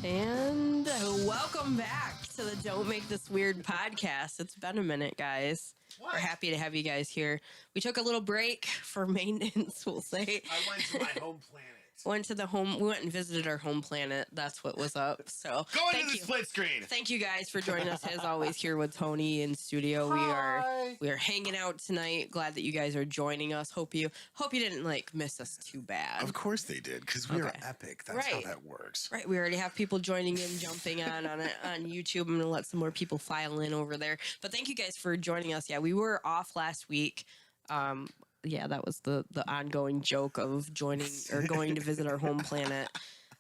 And welcome back to the Don't Make This Weird podcast. It's been a minute, guys. What? We're happy to have you guys here. We took a little break for maintenance, we'll say. I went to my home planet. We went and visited our home planet. That's what was up. So Go into the split screen. Thank you guys for joining us as always here with Tony in studio. Hi. We are hanging out tonight. Glad that you guys are joining us. Hope you didn't miss us too bad. Of course they did, because we are epic. That's how that works. Right. We already have people joining in, jumping on YouTube. I'm gonna let some more people file in over there. But thank you guys for joining us. Yeah, we were off last week. Yeah, that was the ongoing joke of joining or going to visit our home planet.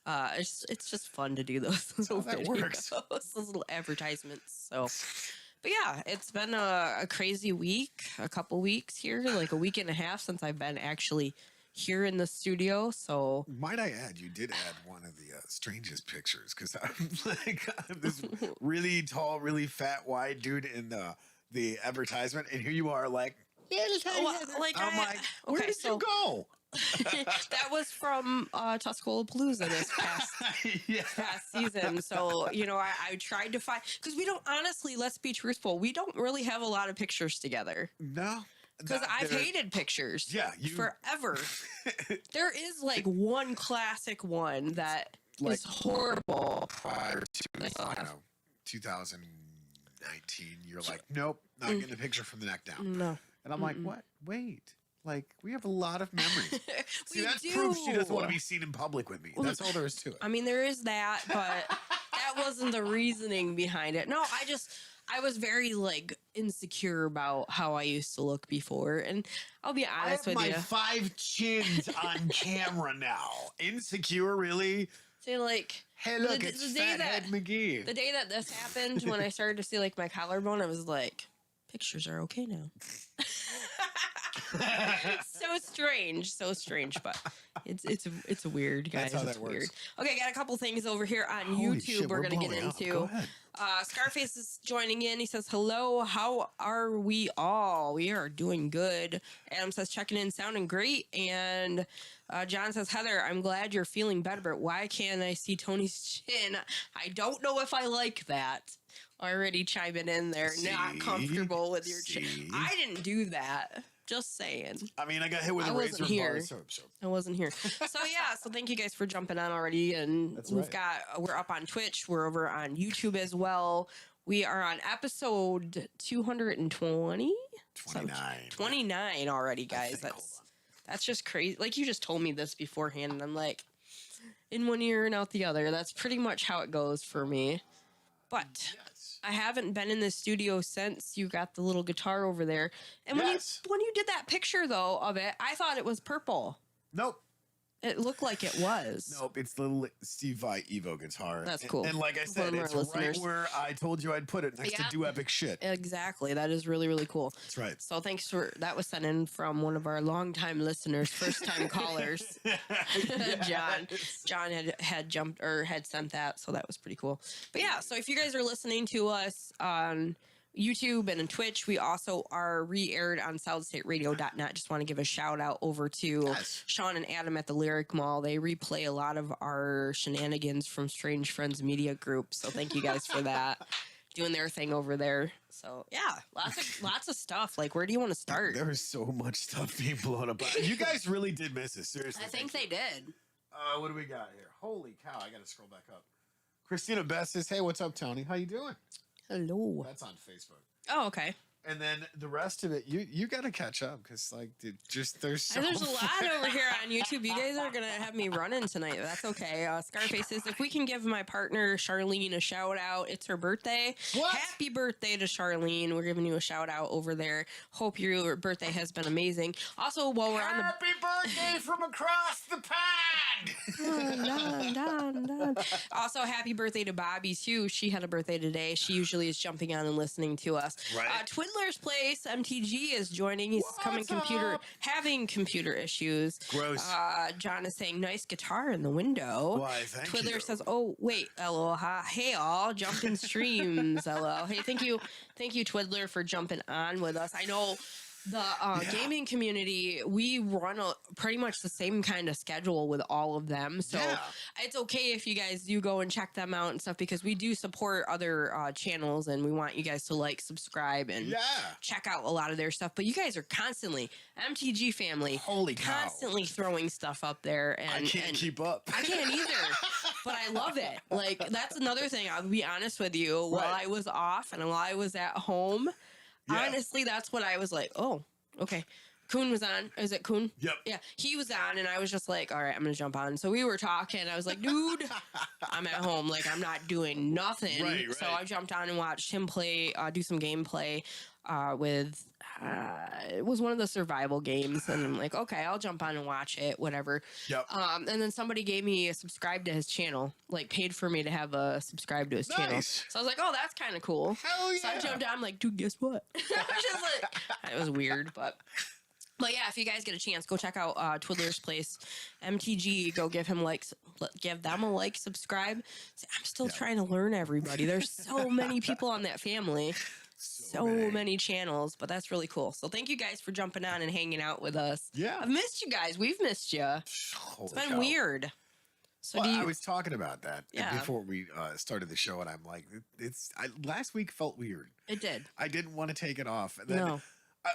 It's just fun to do those little videos, those little advertisements. So, but yeah, it's been a crazy week, a couple weeks here, like a week and a half since I've been actually here in the studio. So might I add, you did add one of the strangest pictures, because I'm this really tall, really fat, wide dude in the advertisement, and here you are where did you go? That was from Tuscaloosa this past season. So, I tried to find, because we don't, honestly, let's be truthful, we don't really have a lot of pictures together. No. Because I've hated pictures forever. There is one classic one that is horrible. Prior to 2019, you're like, nope, not getting a picture from the neck down. No. And I'm like, what? Wait. We have a lot of memories. See, that's do. proof she doesn't want to be seen in public with me. That's all there is to it. I mean, there is that, but that wasn't the reasoning behind it. No, I was very insecure about how I used to look before, and I'll be honest with you. I have my 5 chins on camera now. Insecure, really? So hey, look, it's Fathead McGee. The day that this happened, when I started to see my collarbone, I was like, pictures are okay now. so strange, but it's weird, guys. That's how it's that weird. works. Okay, got a couple things over here on Holy YouTube shit, we're gonna get into. Go ahead. Scarface is joining in. He says, hello, how are we all? We are doing good. Adam says, checking in, sounding great. And John says, Heather, I'm glad you're feeling better, but why can't I see Tony's chin? I don't know if I like that. Already chiming in there, not comfortable with your chin. I didn't do that. Just saying. I mean, I got hit with a razor bar. So. I wasn't here. So yeah, so thank you guys for jumping on already. And we're up on Twitch. We're over on YouTube as well. We are on episode 220? 29 already, guys. That's just crazy. You just told me this beforehand, and I'm like, in one ear and out the other. That's pretty much how it goes for me. But I haven't been in the studio since you got the little guitar over there. And when you did that picture, though, of it, I thought it was purple. Nope. It looked like it was. Nope, it's the little Steve Vai Evo guitar. That's cool. And like I said, it's right where I told you I'd put it, next to Do Epic Shit. Exactly. That is really, really cool. That's right. So thanks that was sent in from one of our longtime listeners, first-time callers. John had jumped or had sent that, so that was pretty cool. But yeah, so if you guys are listening to us on YouTube and on Twitch, we also are re-aired on solidstateradio.net. Just want to give a shout out over to Sean and Adam at the Lyric Mall. They replay a lot of our shenanigans from Strange Friends Media Group. So thank you guys for that. Doing their thing over there. So yeah, lots of stuff. Where do you want to start? There is so much stuff being blown up. You guys really did miss it. Seriously. I think they did. What do we got here? Holy cow. I got to scroll back up. Christina Best says, hey, what's up, Tony? How you doing? Hello. That's on Facebook. Oh, okay. And then the rest of it, you got to catch up, because there's a lot over here on YouTube. You guys are gonna have me running tonight. That's okay. Scarface says, if we can give my partner Charlene a shout out, it's her birthday. What? Happy birthday to Charlene. We're giving you a shout out over there. Hope your birthday has been amazing. Also, while we're on the happy birthday from across the pond. Also, happy birthday to Bobby too. She had a birthday today. She usually is jumping on and listening to us. Right. Twiddler's Place, MTG is joining. He's having computer issues. Gross. John is saying, nice guitar in the window. Why, thank Twiddler you. says, oh, wait, aloha. Hey, all, jumping streams, hello. Hey, thank you, Twiddler, for jumping on with us. I know The gaming community, we run pretty much the same kind of schedule with all of them. So it's okay if you guys do go and check them out and stuff, because we do support other channels and we want you guys to like, subscribe, and check out a lot of their stuff. But you guys are constantly, MTG family, holy cow, constantly throwing stuff up there. And I can't keep up. I can't either, but I love it. Like, that's another thing. I'll be honest with you. While I was off and while I was at home, honestly, that's what I was like, oh, okay. Kuhn was on. Is it Kuhn? Yep. Yeah, he was on, and I was just like, all right, I'm going to jump on. So we were talking. I was like, dude, I'm at home. Like, I'm not doing nothing. Right. So I jumped on and watched him play, do some gameplay with, it was one of the survival games. And I'm like, okay, I'll jump on and watch it, whatever. Yep. And then somebody gave me a subscribe to his channel, like paid for me to have a subscribe to his channel. So I was like, oh, that's kind of cool. Hell yeah. So I jumped on, I'm like, dude, guess what? I was just like, it was weird, but yeah, if you guys get a chance, go check out Twiddler's Place, MTG. Go give them a like, subscribe. I'm still trying to learn everybody. There's so many people on that family, so many channels, but that's really cool. So thank you guys for jumping on and hanging out with us. Yeah, I've missed you guys. We've missed you. It's been weird. So I was talking about that before we started the show, and I'm like, last week felt weird. It did. I didn't want to take it off, and then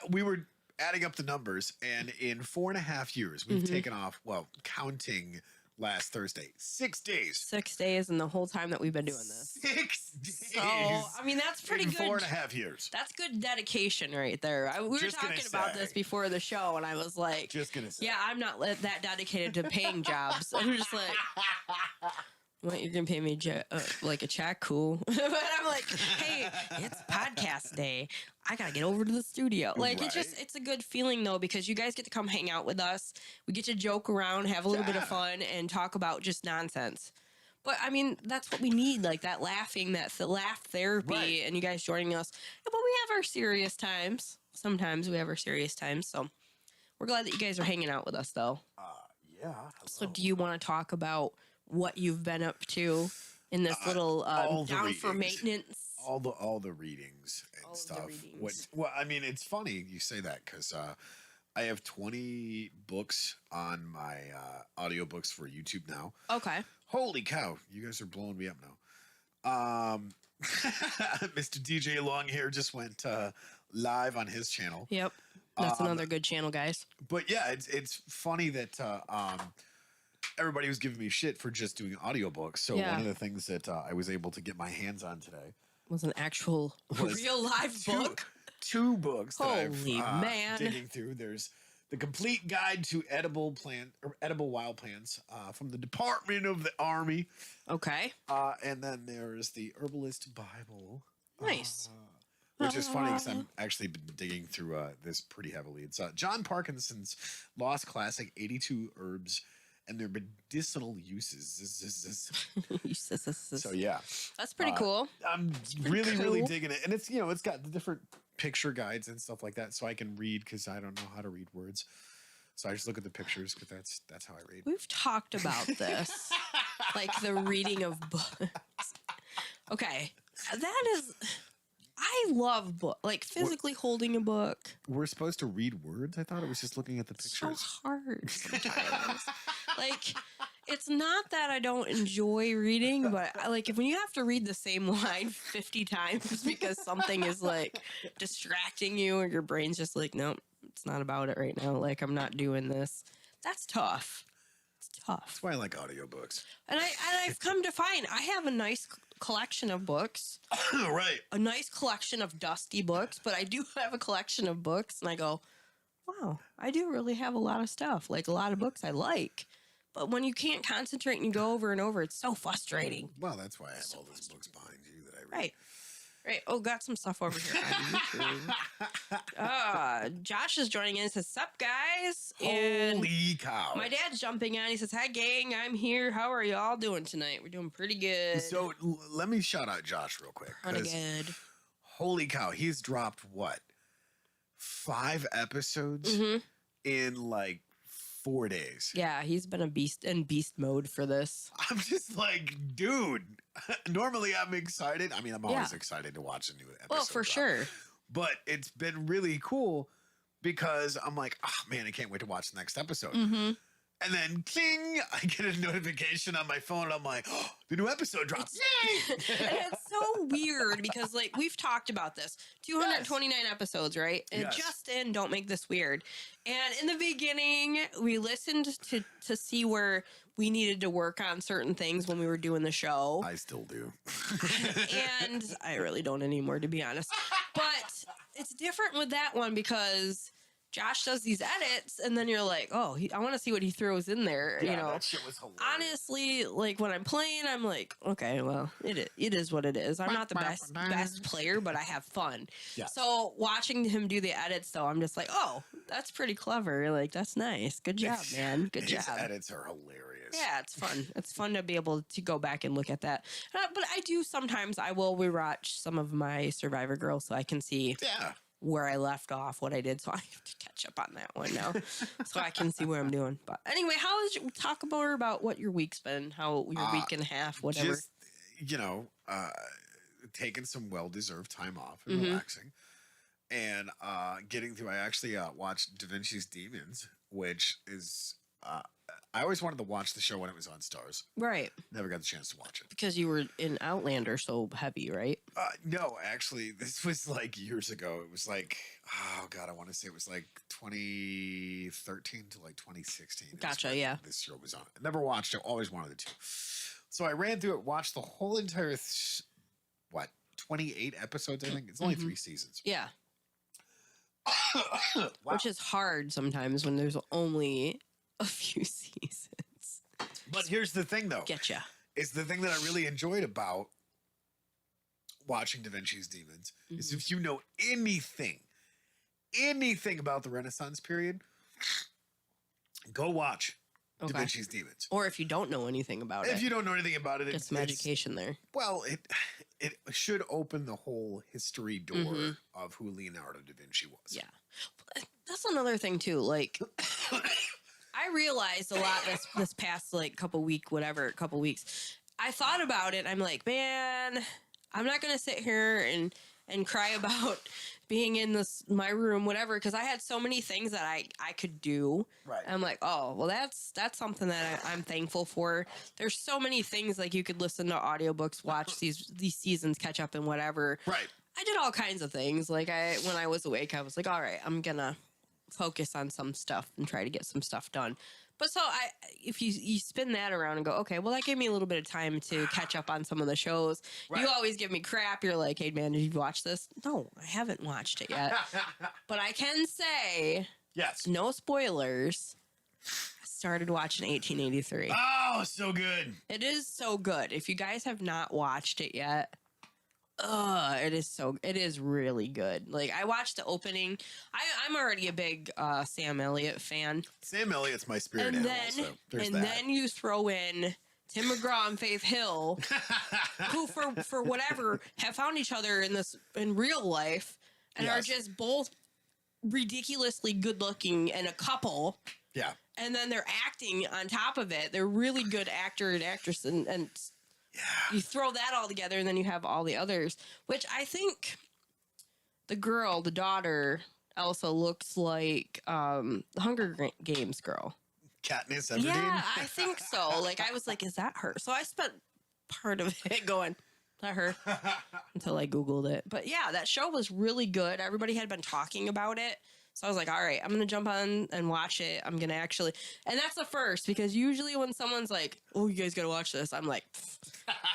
we were adding up the numbers, and in 4.5 years, we've taken off, counting last Thursday, 6 days. 6 days, and the whole time that we've been doing this. 6 days. So, I mean, that's pretty good. 4.5 years. That's good dedication right there. We were talking about this before the show, and I was like, yeah, I'm not that dedicated to paying jobs. I'm just like, what, you're going to pay me like a check? Cool. But I'm like, hey, it's podcast day. I got to get over to the studio. Like, it's a good feeling, though, because you guys get to come hang out with us. We get to joke around, have a little bit of fun, and talk about just nonsense. But, I mean, that's what we need, like that laughing, that laugh therapy, and you guys joining us. But we have our serious times. Sometimes we have our serious times, so we're glad that you guys are hanging out with us, though. Yeah. Hello. So do you want to talk about what you've been up to in this little down for maintenance? All the readings and stuff. Well, I mean, it's funny you say that, because I have 20 books on my audiobooks for YouTube now. Okay. Holy cow, you guys are blowing me up now. Mr. DJ Longhair just went live on his channel. Yep. That's another good channel, guys. But yeah, it's funny that everybody was giving me shit for just doing audiobooks. So one of the things that I was able to get my hands on today was an actual real live book. Two books that Holy I'm digging through. There's The Complete Guide to Edible Wild Plants from the Department of the Army. Okay. And then there's the Herbalist Bible. Nice. Which is funny because I'm actually been digging through this pretty heavily. It's John Parkinson's Lost Classic, 82 Herbs and their medicinal uses. So yeah, that's pretty cool. I'm really digging it, and it's it's got the different picture guides and stuff like that, so I can read, because I don't know how to read words. So I just look at the pictures, because that's how I read. We've talked about this, like the reading of books. Okay, that is. I love book, like physically holding a book. We're supposed to read words? I thought it was just looking at the pictures. So hard sometimes. Like, it's not that I don't enjoy reading, but like when you have to read the same line 50 times because something is like distracting you, or your brain's just like, nope, it's not about it right now. Like, I'm not doing this. That's tough. It's tough. That's why I like audiobooks. And I've come to find I have a nice collection of books. Right. A nice collection of dusty books, but I do have a collection of books, and I go, wow, I do really have a lot of stuff, like a lot of books I like. But when you can't concentrate and you go over and over, it's so frustrating. Well, that's why I have all those books behind you that I read. Right. Oh, got some stuff over here on YouTube. Josh is joining in. He says, sup, guys? Holy cow. My dad's jumping on. He says, hi, gang. I'm here. How are y'all doing tonight? We're doing pretty good. So let me shout out Josh real quick. Pretty good. Holy cow. He's dropped, what, 5 episodes in like 4 days. Yeah, he's been in beast mode for this. I'm just like, dude, normally I'm excited. I mean, I'm always excited to watch a new episode. Well, for sure. But it's been really cool because I'm like, oh man, I can't wait to watch the next episode. Mm-hmm. And then, cling, I get a notification on my phone. And I'm like, oh, the new episode drops. Yay! And it's so weird because, like, we've talked about this. 229 episodes, right? And just in, don't make this weird. And in the beginning, we listened to see where we needed to work on certain things when we were doing the show. I still do. And I really don't anymore, to be honest. But it's different with that one because Josh does these edits, and then you're like, oh, I want to see what he throws in there. Yeah, you know, that shit was hilarious. Honestly, like when I'm playing, I'm like, okay, well, it is what it is. I'm not the best player, but I have fun. Yeah. So watching him do the edits, though, I'm just like, oh, that's pretty clever. Like, that's nice. Good job, man. Good job. His edits are hilarious. Yeah, it's fun. It's fun to be able to go back and look at that. But I do sometimes. I will rewatch some of my Survivor Girls so I can see. Yeah. Where I left off, what I did, so I have to catch up on that one now, so I can see what I'm doing. But anyway, talk more about what your week's been, how your week and a half, whatever. Just, taking some well-deserved time off and relaxing, and getting through. I actually watched Da Vinci's Demons, which is I always wanted to watch the show when it was on Stars. Right. Never got the chance to watch it. Because you were in Outlander so heavy, right? No, actually, this was like years ago. It was like, oh, God, I want to say it was like 2013 to like 2016. Gotcha, yeah. This show was on. I never watched it. Always wanted to. So I ran through it, watched the whole entire, 28 episodes, I think? It's only 3 seasons. Yeah. Wow. Which is hard sometimes when there's only a few seasons. But here's the thing, though. Getcha. It's the thing that I really enjoyed about watching Da Vinci's Demons is if you know anything about the Renaissance period, go watch Da Vinci's Demons. Or if you don't know anything about it. If you don't know anything about it, get some education there. Well, it should open the whole history door of who Leonardo da Vinci was. Yeah. That's another thing, too. Like, I realized a lot this past, like, couple weeks. I thought about it. I'm like, man, I'm not going to sit here and cry about being in my room, whatever, because I had so many things that I could do. Right. And I'm like, oh, well, that's something that I'm thankful for. There's so many things, like, you could listen to audiobooks, watch these seasons, catch up and whatever. Right. I did all kinds of things. Like, when I was awake, I was like, all right, I'm going to focus on some stuff and try to get some stuff done. But so if you spin that around and go, okay, well, that gave me a little bit of time to catch up on some of the shows. Right. You always give me crap. You're like, hey, man, did you watch this? No, I haven't watched it yet. But I can say, yes, no spoilers. I started watching 1883. Oh, so good. It is so good. If you guys have not watched it yet, it is really good. Like, I watched the opening. I'm already a big Sam Elliott fan. Sam Elliott's my spirit animal, so there's that. Then you throw in Tim McGraw and Faith Hill, who for whatever have found each other in real life and are just both ridiculously good looking and a couple. Yeah. And then they're acting on top of it. They're really good actor and actress and you throw that all together, and then you have all the others, which I think the daughter, Elsa, looks like the Hunger Games girl. Katniss Everdeen? Yeah, I think so. Like, I was like, is that her? So I spent part of it going, is that her? Until I Googled it. But yeah, that show was really good. Everybody had been talking about it. So I was like, all right, I'm going to jump on and watch it. I'm going to actually, and that's the first, because usually when someone's like, oh, you guys got to watch this, I'm like,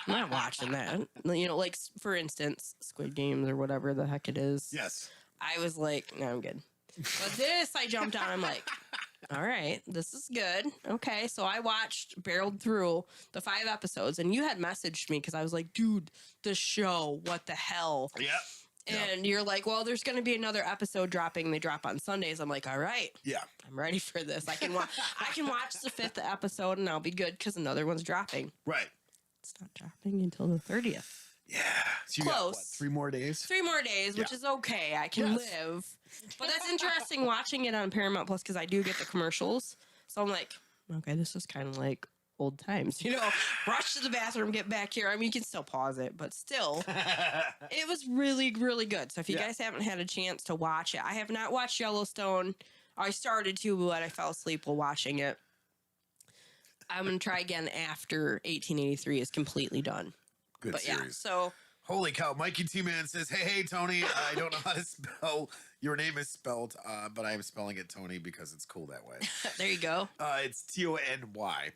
I'm not watching that. You know, like, for instance, Squid Games or whatever the heck it is. Yes. I was like, no, I'm good. But this, I jumped on. I'm like, all right, this is good. Okay, so I barreled through the 5 episodes, and you had messaged me because I was like, dude, the show, what the hell? Yep. And you're like, well, there's going to be another episode dropping. They drop on Sundays. I'm like, all right. Yeah. I'm ready for this. I can watch the 5th episode and I'll be good because another one's dropping. Right. It's not dropping until the 30th. Yeah. So you got, what, 3 more days? 3 more days, which is okay. I can live. But that's interesting watching it on Paramount Plus because I do get the commercials. So I'm like, okay, this is kind of like old times, rush to the bathroom, get back here. I mean, you can still pause it, but still, it was really, really good. So if you guys haven't had a chance to watch it, I have not watched Yellowstone. I started to, but I fell asleep while watching it. I'm going to try again after 1883 is completely done. Good series. Yeah, so... Holy cow. Mikey T-Man says, hey, Tony, I don't know how to spell. Your name is spelled, but I'm spelling it Tony because it's cool that way. There you go. It's Tony,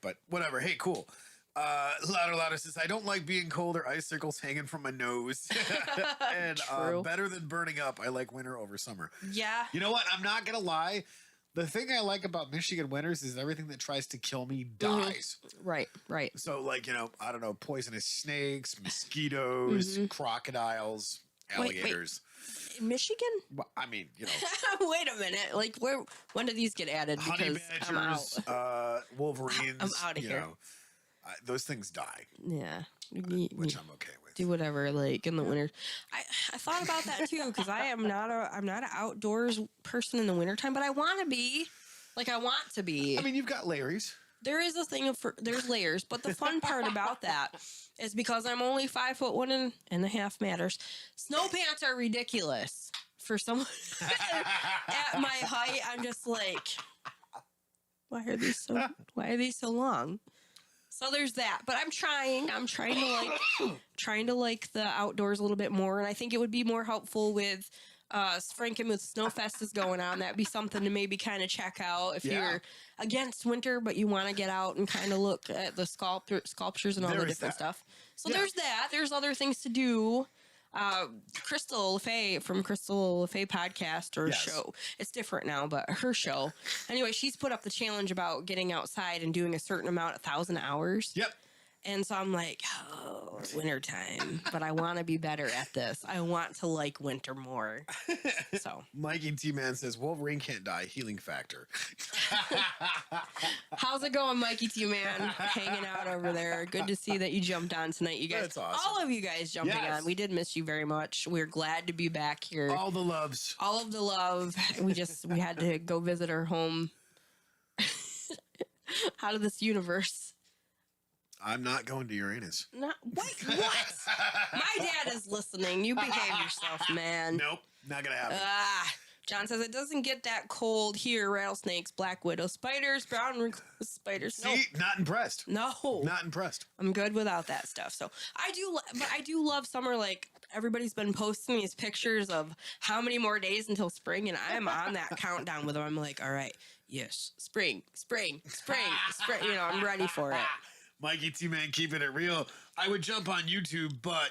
but whatever. Hey, cool. Louder says, I don't like being cold or icicles hanging from my nose. And better than burning up, I like winter over summer. Yeah. You know what? I'm not going to lie. The thing I like about Michigan winters is everything that tries to kill me dies. Right. So, like, I don't know, poisonous snakes, mosquitoes, crocodiles, alligators. Wait. In Michigan? Well, I mean, Wait a minute. Like, when do these get added? Honey badgers, Wolverines. I'm out of here. Those things die. Yeah. Which I'm okay with. Do whatever, like in the winter. I thought about that too, because I'm not an outdoors person in the wintertime, but I want to be. Like, I want to be. I mean, you've got layers. There is a thing there's layers, but the fun part about that is because I'm only 5'1.5" matters. Snow pants are ridiculous for someone at my height. I'm just like, why are these so long? So there's that, but I'm trying to like the outdoors a little bit more, and I think it would be more helpful with Franken with Snowfest is going on. That'd be something to maybe kind of check out if you're against winter, but you want to get out and kind of look at the sculptures and all the different stuff. So there's that. There's other things to do. Crystal LaFay from Crystal LaFay podcast or show. It's different now, but her show. Anyway, she's put up the challenge about getting outside and doing a certain amount, 1,000 hours. Yep. And so I'm like, wintertime, but I want to be better at this. I want to like winter more. So Mikey T-Man says Wolverine can't die. Healing factor. How's it going, Mikey T-Man? Hanging out over there. Good to see that you jumped on tonight, you guys. That's awesome. All of you guys jumping on. We did miss you very much. We're glad to be back here. All the loves. All of the love. We had to go visit our home out of this universe. I'm not going to Uranus. What? My dad is listening. You behave yourself, man. Nope, not gonna happen. John says it doesn't get that cold here. Rattlesnakes, black widow spiders, brown spiders. See, not impressed. No, not impressed. I'm good without that stuff. So but I do love summer. Like, everybody's been posting these pictures of how many more days until spring, and I'm on that countdown with them. I'm like, all right, yes, spring. I'm ready for it. Mikey T-Man keeping it real. I would jump on YouTube, but,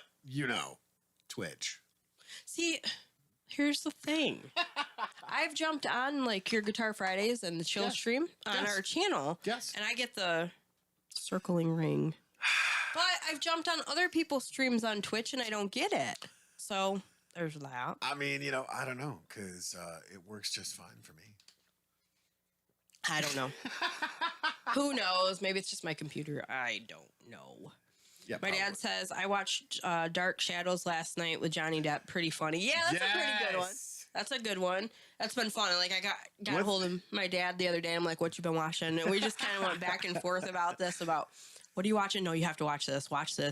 Twitch. See, here's the thing. I've jumped on, like, your Guitar Fridays and the Chill stream on our channel. Yes. And I get the circling ring. But I've jumped on other people's streams on Twitch, and I don't get it. So, there's that. I mean, I don't know, because it works just fine for me. I don't know. Who knows? Maybe it's just my computer. I don't know. Yeah, my dad says, I watched Dark Shadows last night with Johnny Depp. Pretty funny. Yeah, that's a pretty good one. That's a good one. That's been fun. Like, I got a hold of my dad the other day. I'm like, what you been watching? And we just kind of went back and forth about what are you watching? No, you have to watch this,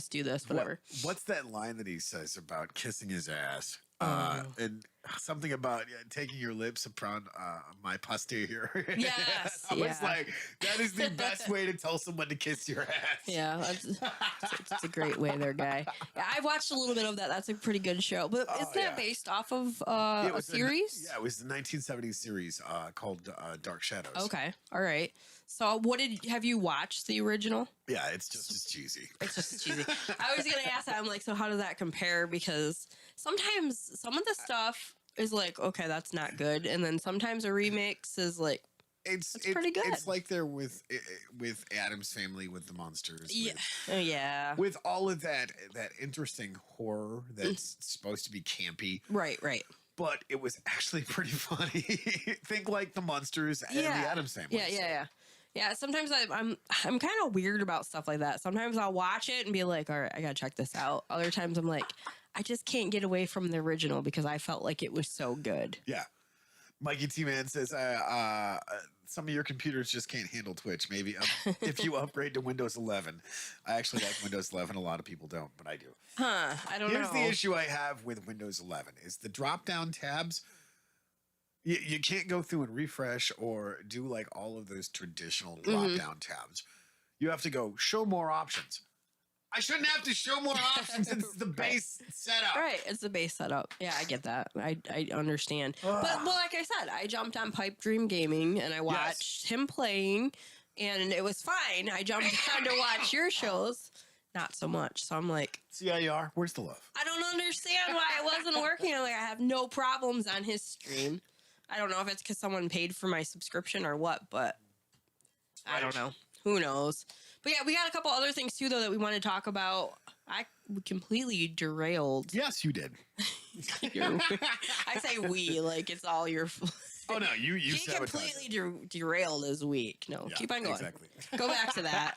do this, whatever. What's that line that he says about kissing his ass? And something about taking your lips upon my posterior. Yes. I was like, that is the best way to tell someone to kiss your ass. Yeah, that's a great way there, guy. Yeah, I've watched a little bit of that. That's a pretty good show. But is that based off of a series? It was the 1970s series called Dark Shadows. Okay, all right. So have you watched the original? Yeah, it's just as cheesy. It's just as cheesy. I was going to ask that. I'm like, so how does that compare? Because sometimes some of the stuff is like, okay, that's not good. And then sometimes a remix is like, it's pretty good. It's like they're with Addams Family with the monsters. Yeah. With all of that interesting horror that's supposed to be campy. Right. But it was actually pretty funny. Think like the monsters and the Addams Family. Yeah, sometimes I'm kind of weird about stuff like that. Sometimes I'll watch it and be like, all right, I got to check this out. Other times I'm like, I just can't get away from the original because I felt like it was so good. Yeah. Mikey T Man says, some of your computers just can't handle Twitch. Maybe if you upgrade to Windows 11. I actually like Windows 11. A lot of people don't, but I do. Huh? I don't know. Here's the issue I have with Windows 11 is the drop down tabs. You can't go through and refresh or do like all of those traditional drop down tabs. You have to go show more options. I shouldn't have to show more options. It's the base setup. Right. It's the base setup. Yeah, I get that. I understand. But well, like I said, I jumped on Pipe Dream Gaming and I watched him playing and it was fine. I jumped on to watch your shows. Not so much. So I'm like, see how you are? Where's the love? I don't understand why it wasn't working. I'm like, I have no problems on his stream. I don't know if it's because someone paid for my subscription or what, but I don't know. Who knows? But yeah, we got a couple other things too, though, that we want to talk about. I completely derailed. Yes, you did. I say we, like it's all your. Oh no, you he completely derailed his week. No, yeah, keep on going. Exactly. Go back to that.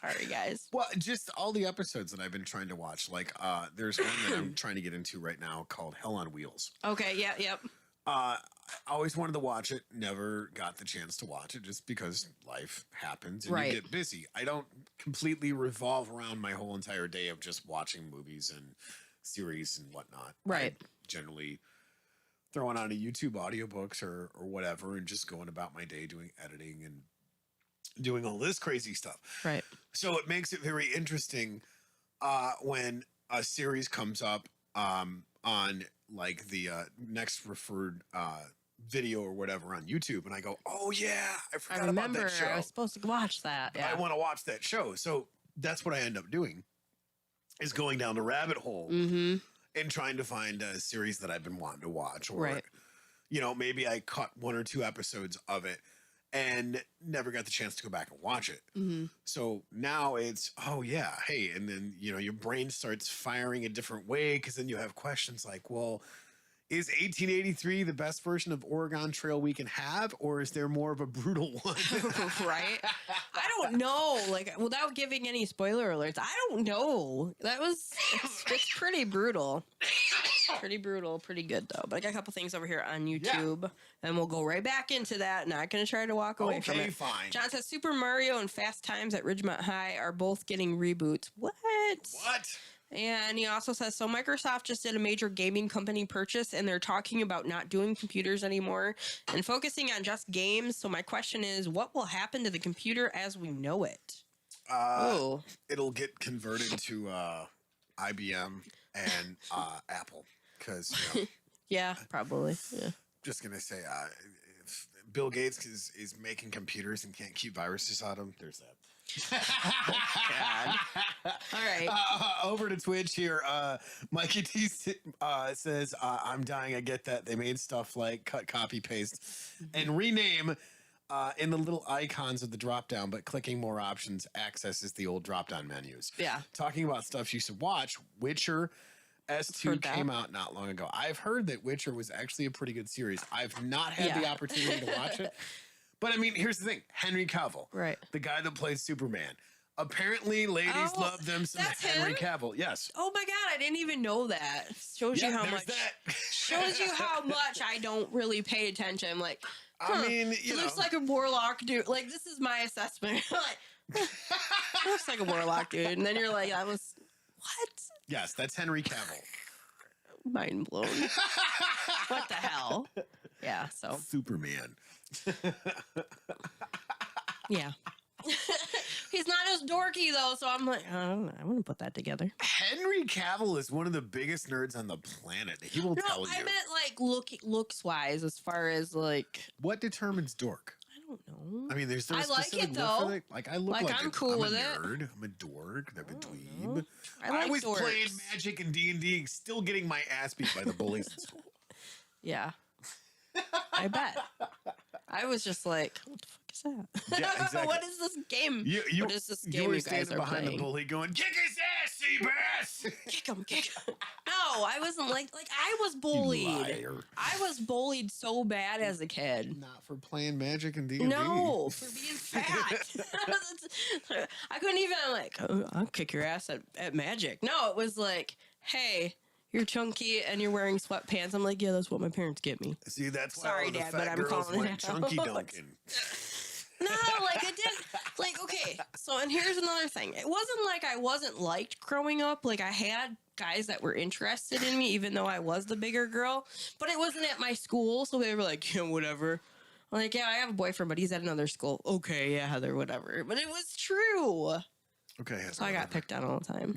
Sorry, guys. Well, just all the episodes that I've been trying to watch. Like, there's one that I'm trying to get into right now called Hell on Wheels. Okay. Yeah. Yep. I always wanted to watch it, never got the chance to watch it just because life happens and you get busy. I don't completely revolve around my whole entire day of just watching movies and series and whatnot. Right. I generally throwing on a YouTube audiobooks or whatever and just going about my day doing editing and doing all this crazy stuff. Right. So it makes it very interesting when a series comes up on like the next referred video or whatever on YouTube, and I go, "Oh yeah, I forgot about that show. I was supposed to watch that. Yeah. I want to watch that show." So that's what I end up doing, is going down the rabbit hole and trying to find a series that I've been wanting to watch, or you know, maybe I caught 1 or 2 episodes of it and never got the chance to go back and watch it. So now it's, oh yeah, hey, and then, you know, your brain starts firing a different way because then you have questions like, well, is 1883 the best version of Oregon Trail we can have, or is there more of a brutal one? Right? I don't know. Like, without giving any spoiler alerts, I don't know. It's pretty brutal. Pretty brutal. Pretty good, though. But I got a couple things over here on YouTube, and we'll go right back into that. Not going to try to walk away from it. Fine. John says Super Mario and Fast Times at Ridgemont High are both getting reboots. What? And he also says, so Microsoft just did a major gaming company purchase, and they're talking about not doing computers anymore and focusing on just games. So my question is, what will happen to the computer as we know it? It'll get converted to IBM and Apple, because, you know, yeah, probably. Yeah. Just going to say, if Bill Gates is making computers and can't keep viruses on them, there's that. God. All right. Over to Twitch here. Mikey T says, I'm dying. I get that. They made stuff like cut, copy, paste, and rename in the little icons of the drop down, but clicking more options accesses the old drop down menus. Yeah. Talking about stuff you should watch, Witcher S2 came out not long ago. I've heard that Witcher was actually a pretty good series. I've not had the opportunity to watch it. But I mean, here's the thing. Henry Cavill, the guy that plays Superman. Apparently, ladies love them some Henry Cavill. Yes. Oh my God, I didn't even know that. Shows you how much. Shows you how much I don't really pay attention. I'm like, I mean, he looks like a warlock dude. Like, this is my assessment. Like, looks like a warlock dude, and then you're like, that was what? Yes, that's Henry Cavill. Mind blown. What the hell? Yeah. So Superman. Yeah. He's not as dorky though, so I'm like, I don't know. I want to put that together. Henry Cavill is one of the biggest nerds on the planet. He will tell you. I meant like looks wise, as far as like what determines dork. I don't know. I mean, there's no specific word for it. Like I look like I'm cool with it. Nerd. I'm a dork. I'm a dweeb. I was dorks. playing Magic and D&D, still getting my ass beat by the bullies in school. Yeah. I bet. I was just like, what the fuck is that? Yeah, exactly. What is this game? What is this game you were you guys standing are behind playing? the bully going, kick his ass, Seabass! Kick him. No, I wasn't like I was bullied. You liar. I was bullied so bad as a kid. Not for playing Magic and D&D. No, for being fat. I couldn't even like, oh, I'll kick your ass at Magic. No, it was like, hey, you're chunky and you're wearing sweatpants. I'm like, yeah, that's what my parents get me. See, that's why Sorry, all the Dad, fat but I'm girls calling went it chunky out. dunking. No, like it didn't. Like, okay, so and here's another thing. It wasn't like I wasn't liked growing up. Like I had guys that were interested in me, even though I was the bigger girl. But it wasn't at my school, so they were like, yeah, whatever. I'm like, yeah, I have a boyfriend, but he's at another school. Okay, yeah, Heather, whatever. But it was true. Okay, Heather, So I got picked on all the time.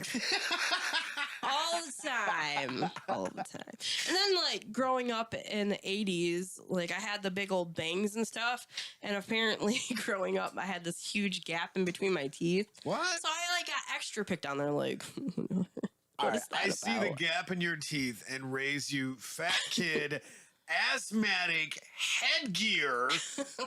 All the time. All the time. And then, like, growing up in the 80s, like, I had the big old bangs and stuff. And apparently, growing up, I had this huge gap in between my teeth. What? So I, like, got extra picked on. They're like, All what is that I see the about? gap in your teeth and raise you fat kid, asthmatic, headgear,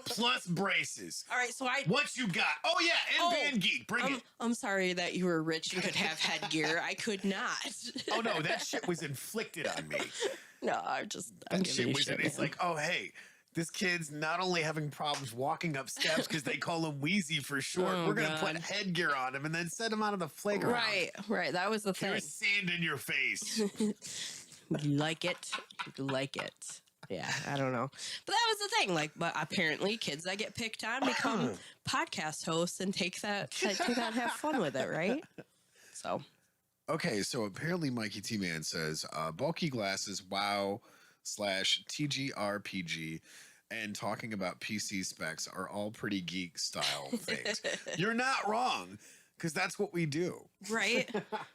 plus braces. All right, so What you got? Oh, yeah, and Van Geek. Bring it. I'm sorry that you were rich and could have headgear. I could not. Oh, no, that shit was inflicted on me. No, I'm That giving shit you was, shit, it's man. like, oh, hey, this kid's not only having problems walking up steps because they call him Weezy for short, Oh, we're going to put God. headgear on him and then send him out of the playground. Right. That was the thing. Here's sand in your face. You like it. You like it. Yeah, I don't know. But that was the thing. Like, but apparently kids that get picked on become podcast hosts and take that and have fun with it, right? So Okay, so apparently Mikey T Man says bulky glasses, WoW / TGRPG, and talking about PC specs are all pretty geek style things. You're not wrong, because that's what we do. right.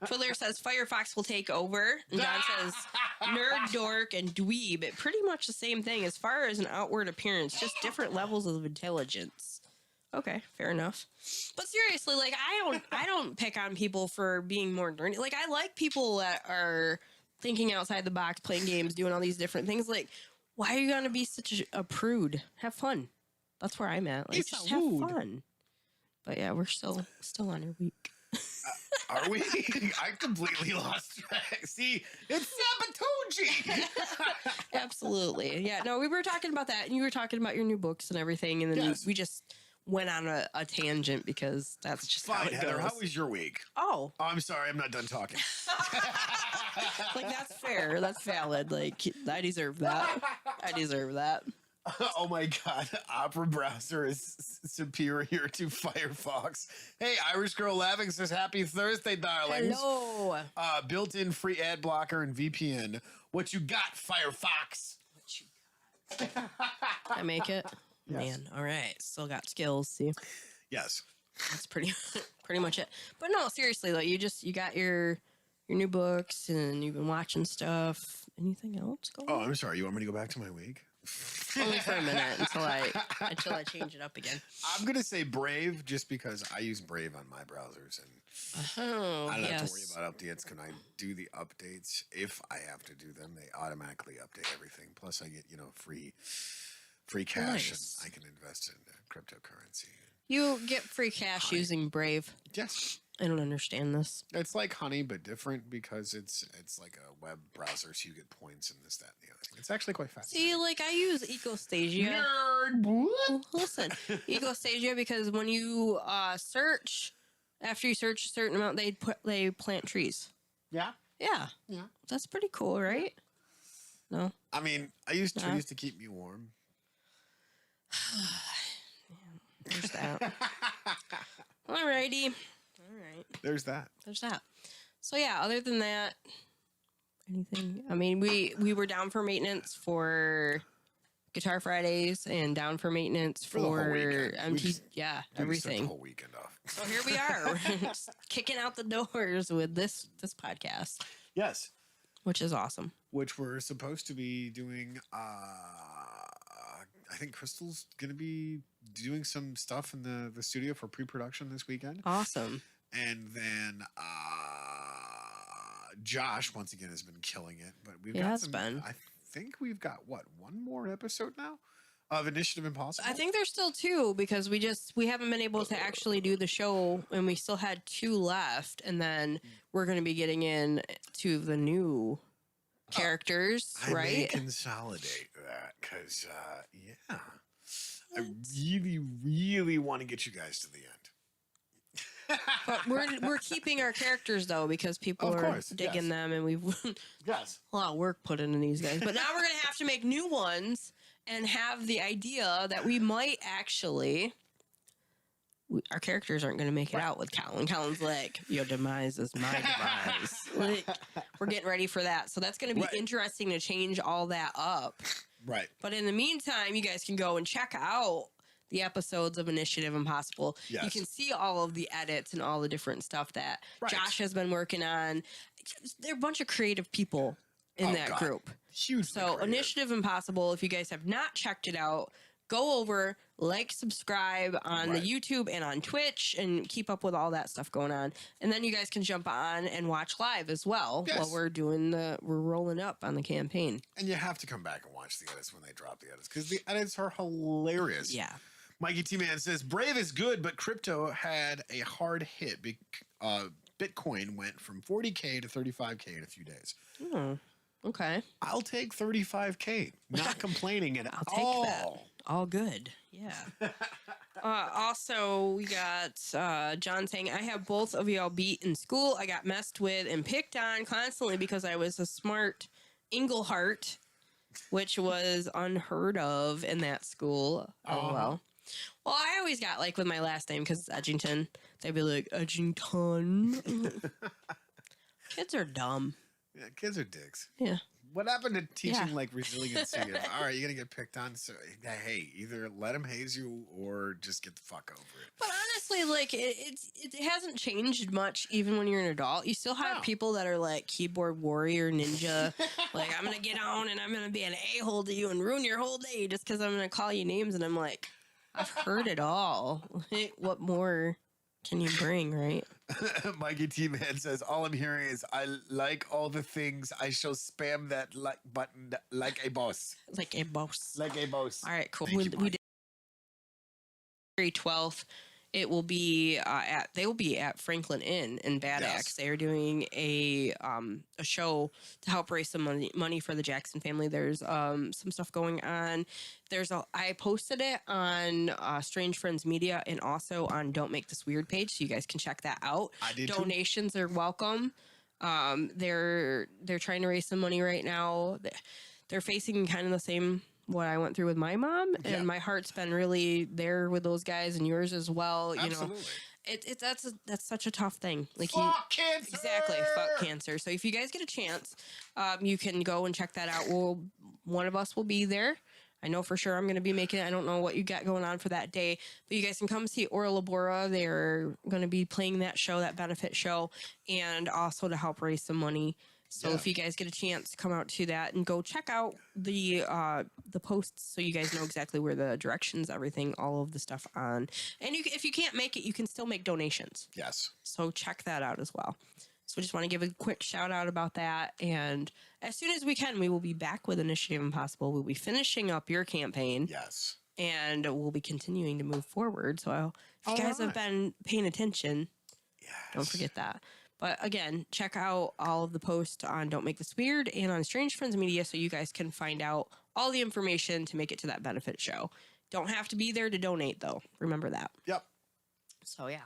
Twiddler says Firefox will take over. And John says nerd, dork, and dweeb. It pretty much the same thing as far as an outward appearance, just different levels of intelligence. Okay, fair enough. But seriously, like I don't pick on people for being more nerdy. Like I like people that are thinking outside the box, playing games, doing all these different things. Like, why are you gonna be such a prude? Have fun. That's where I'm at. Like, It's just a have rude. fun. But yeah, we're still on our week. Are we? I completely lost track. See, it's Sabatouji. Absolutely. Yeah. No, we were talking about that, and you were talking about your new books and everything, and then Yes. we just went on a tangent because that's just how Fine, it Heather. goes. How was your week? Oh, Oh, I'm sorry. I'm not done talking. like that's fair. That's valid. Like I deserve that. I deserve that. Oh my God. Opera browser is superior to Firefox. Hey, Irish Girl Laughing says happy Thursday, darlings. Hello. Built-in free ad blocker and VPN. What you got, Firefox? I make it. Yes. Man, all right. Still got skills. See, Yes. that's pretty much it. But no, seriously, like you got your new books and you've been watching stuff. Anything else going Oh, on? I'm sorry. You want me to go back to my week? Only for a minute until I change it up again. I'm going to say Brave just because I use Brave on my browsers and Oh, I don't have to worry yes. about updates. Can I do the updates? If I have to do them, they automatically update everything. Plus, I get, free cash Nice. and I can invest in cryptocurrency. You get free cash using Brave. Yes. I don't understand this. It's like Honey, but different because it's like a web browser, so you get points and this, that, and the other thing. It's actually quite fascinating. See, like I use Ecostasia. Nerd, what? Listen, Ecostasia, because when you search, after you search a certain amount, they plant trees. Yeah. Yeah, Yeah. that's pretty cool, right? No, I mean, I use Yeah. trees to keep me warm. there's that. Alrighty, all right. There's that. There's that. So yeah, other than that, anything? I mean, we were down for maintenance for Guitar Fridays and down for maintenance For the whole for weekend. We MT. just- Yeah, Dude, we took everything. the whole weekend off. So here we are, we're just kicking out the doors with this podcast, Yes. which is awesome. Which we're supposed to be doing. I think Crystal's going to be doing some stuff in the studio for pre-production this weekend. Awesome. And then Josh, once again, has been killing it. But we've He got has some. been. I think we've got, one more episode now of Initiative Impossible? I think there's still 2 because we haven't been able to actually do the show, and we still had 2 left, and then we're going to be getting in to the new characters, I may right? consolidate that because, yeah. I really, really want to get you guys to the end. But we're keeping our characters though because people are digging them, and we've a lot of work put into these guys. But now we're gonna have to make new ones and have the idea that we might actually. Our characters aren't going to make it out with Colin. Colin's like, your demise is my demise. Like, we're getting ready for that. So that's going to be interesting to change all that up. Right. But in the meantime, you guys can go and check out the episodes of Initiative Impossible. Yes. You can see all of the edits and all the different stuff that Josh has been working on. They're a bunch of creative people in that group. Huge. So Initiative Impossible, if you guys have not checked it out, go over, subscribe on the YouTube and on Twitch, and keep up with all that stuff going on. And then you guys can jump on and watch live as well while we're rolling up on the campaign. And you have to come back and watch the edits when they drop the edits because the edits are hilarious. Yeah. Mikey T-Man says, Brave is good, but crypto had a hard hit. Bitcoin went from 40K to 35K in a few days. Okay. I'll take 35K. Not complaining at I'll take that. All good. Yeah. Also, we got John saying, I have both of y'all beat in school. I got messed with and picked on constantly because I was a smart Englehart, which was unheard of in that school. Oh, well. Well, I always got with my last name because it's Edgington. They'd be like, Edgington. Kids are dumb. Yeah, kids are dicks. Yeah. What happened to teaching resiliency? All right, you're gonna get picked on. So hey, either let them haze you or just get the fuck over it. But honestly, it hasn't changed much. Even when you're an adult, you still have people that are like keyboard warrior ninja. I'm gonna get on and I'm gonna be an a-hole to you and ruin your whole day just because I'm gonna call you names. And I'm like, I've heard it all. What more can you bring, right? Mikey T-Man says, all I'm hearing is, I like all the things. I shall spam that like button like a boss. Like a boss. Like a boss. All right, cool. We did February 12th. It will be they will be at Franklin Inn in Bad Axe. They are doing a show to help raise some money for the Jackson family. There's some stuff going on. I posted it on Strange Friends Media and also on Don't Make This Weird page, so you guys can check that out. I did Donations too. Are welcome. They're trying to raise some money right now. They're facing kind of the same what I went through with my mom, and my heart's been really there with those guys and yours as well. Absolutely. That's such a tough thing. Fuck cancer. Exactly, fuck cancer. So if you guys get a chance, you can go and check that out. One of us will be there. I know for sure I'm going to be making it. I don't know what you got going on for that day, but you guys can come see Ora Labora. They're going to be playing that show, that benefit show, and also to help raise some money. So if you guys get a chance, come out to that and go check out the posts so you guys know exactly where the directions, everything, all of the stuff on. And if you can't make it, you can still make donations. Yes. So check that out as well. So we just want to give a quick shout out about that. And as soon as we can, we will be back with Initiative Impossible. We'll be finishing up your campaign. Yes. And we'll be continuing to move forward. So if you guys have been paying attention, don't forget that. But again, check out all of the posts on Don't Make This Weird and on Strange Friends Media so you guys can find out all the information to make it to that benefit show. Don't have to be there to donate, though. Remember that. Yep. So, yeah.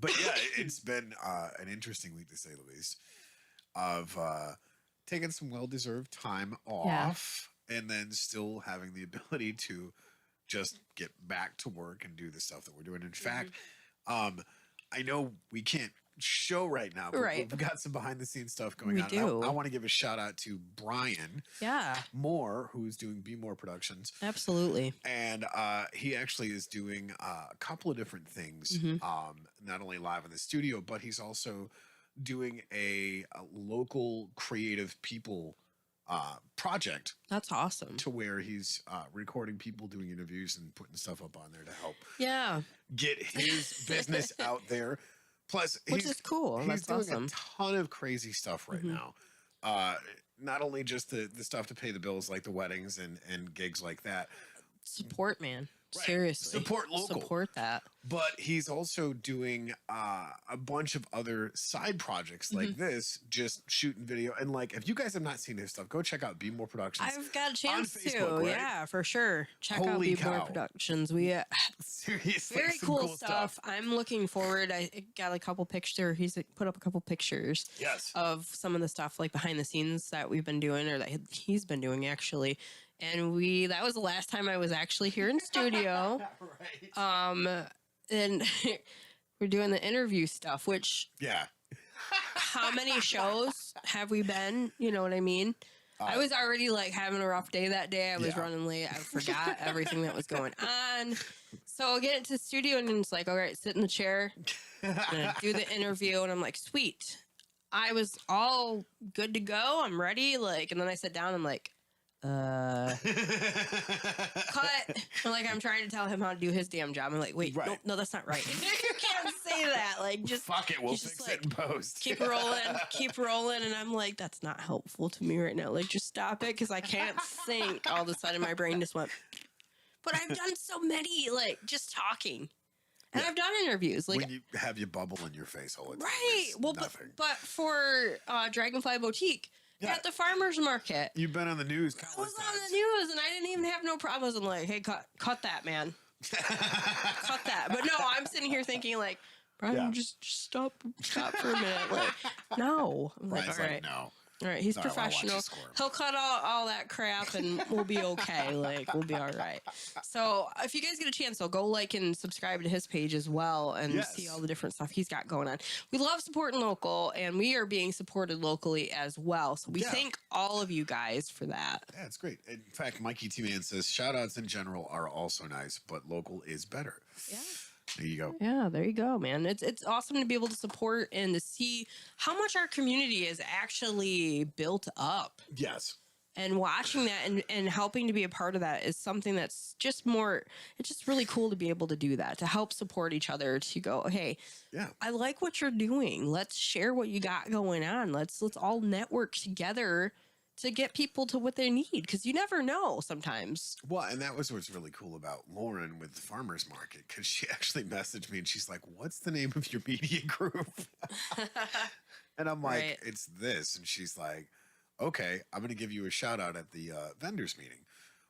But yeah, it's been an interesting week, to say the least, of taking some well-deserved time off and then still having the ability to just get back to work and do the stuff that we're doing. In fact, I know we can't show right now, but we've got some behind the scenes stuff going on. I want to give a shout out to Brian Moore, who's doing Bmore Productions. Absolutely. And he actually is doing a couple of different things, not only live in the studio, but he's also doing a local creative people project. That's awesome. To where he's recording people doing interviews and putting stuff up on there to help get his business out there. Plus, which is cool. He's doing a ton of crazy stuff right now. Not only just the stuff to pay the bills, like the weddings and gigs like that, support, man. Right. Seriously. Support local. Support that. But he's also doing a bunch of other side projects like this, just shooting video. And like, if you guys have not seen his stuff, go check out Bmore Productions. I've got a chance Facebook, to. right? Yeah, for sure. Check out Holy Bmore cow. Productions. We Seriously, very some cool stuff. I'm looking forward. I got a couple pictures. He's put up a couple pictures of some of the stuff like behind the scenes that we've been doing, or that he's been doing actually. And that was the last time I was actually here in studio. Right. And we're doing the interview stuff, which how many shows have we been? You know what I mean? I was already like having a rough day that day. I was running late. I forgot everything that was going on. So I get into the studio and it's like, all right, sit in the chair, do the interview. And I'm like, sweet. I was all good to go. I'm ready. Like, and then I sit down. I'm like, cut. Like, I'm trying to tell him how to do his damn job. I'm like, wait, no, that's not right. You can't say that. Like, just fuck it, we'll fix it in post. Keep rolling. And I'm like, that's not helpful to me right now. Like, just stop it, because I can't think. All of a sudden, my brain just went. But I've done so many, like, just talking. And I've done interviews. Like, when you have your bubble in your face all the time. Right. Well, but for Dragonfly Boutique, at the farmer's market. You've been on the news. I was on the news, and I didn't even have no problems. I'm like, hey, cut that, man. Cut that. But no, I'm sitting here thinking, like, Brian, just stop for a minute. Like, no. I'm like, all right. No. All right, he's professional. He'll cut all that crap and we'll be okay. Like, we'll be all right. So if you guys get a chance, though, go like and subscribe to his page as well and see all the different stuff he's got going on. We love supporting local, and we are being supported locally as well. So we thank all of you guys for that. Yeah, it's great. In fact, Mikey T-Man says, shout-outs in general are also nice, but local is better. Yeah. There you go. Yeah, there you go, man. It's awesome to be able to support and to see how much our community is actually built up. Yes. And watching that and helping to be a part of that is something that's just more, it's just really cool to be able to do that, to help support each other, to go, hey, I like what you're doing. Let's share what you got going on. Let's all network together to get people to what they need, because you never know sometimes. Well, and that was what's really cool about Lauren with the farmer's market, because she actually messaged me and she's like, what's the name of your media group? And I'm like, it's this. And she's like, okay, I'm going to give you a shout out at the vendors meeting,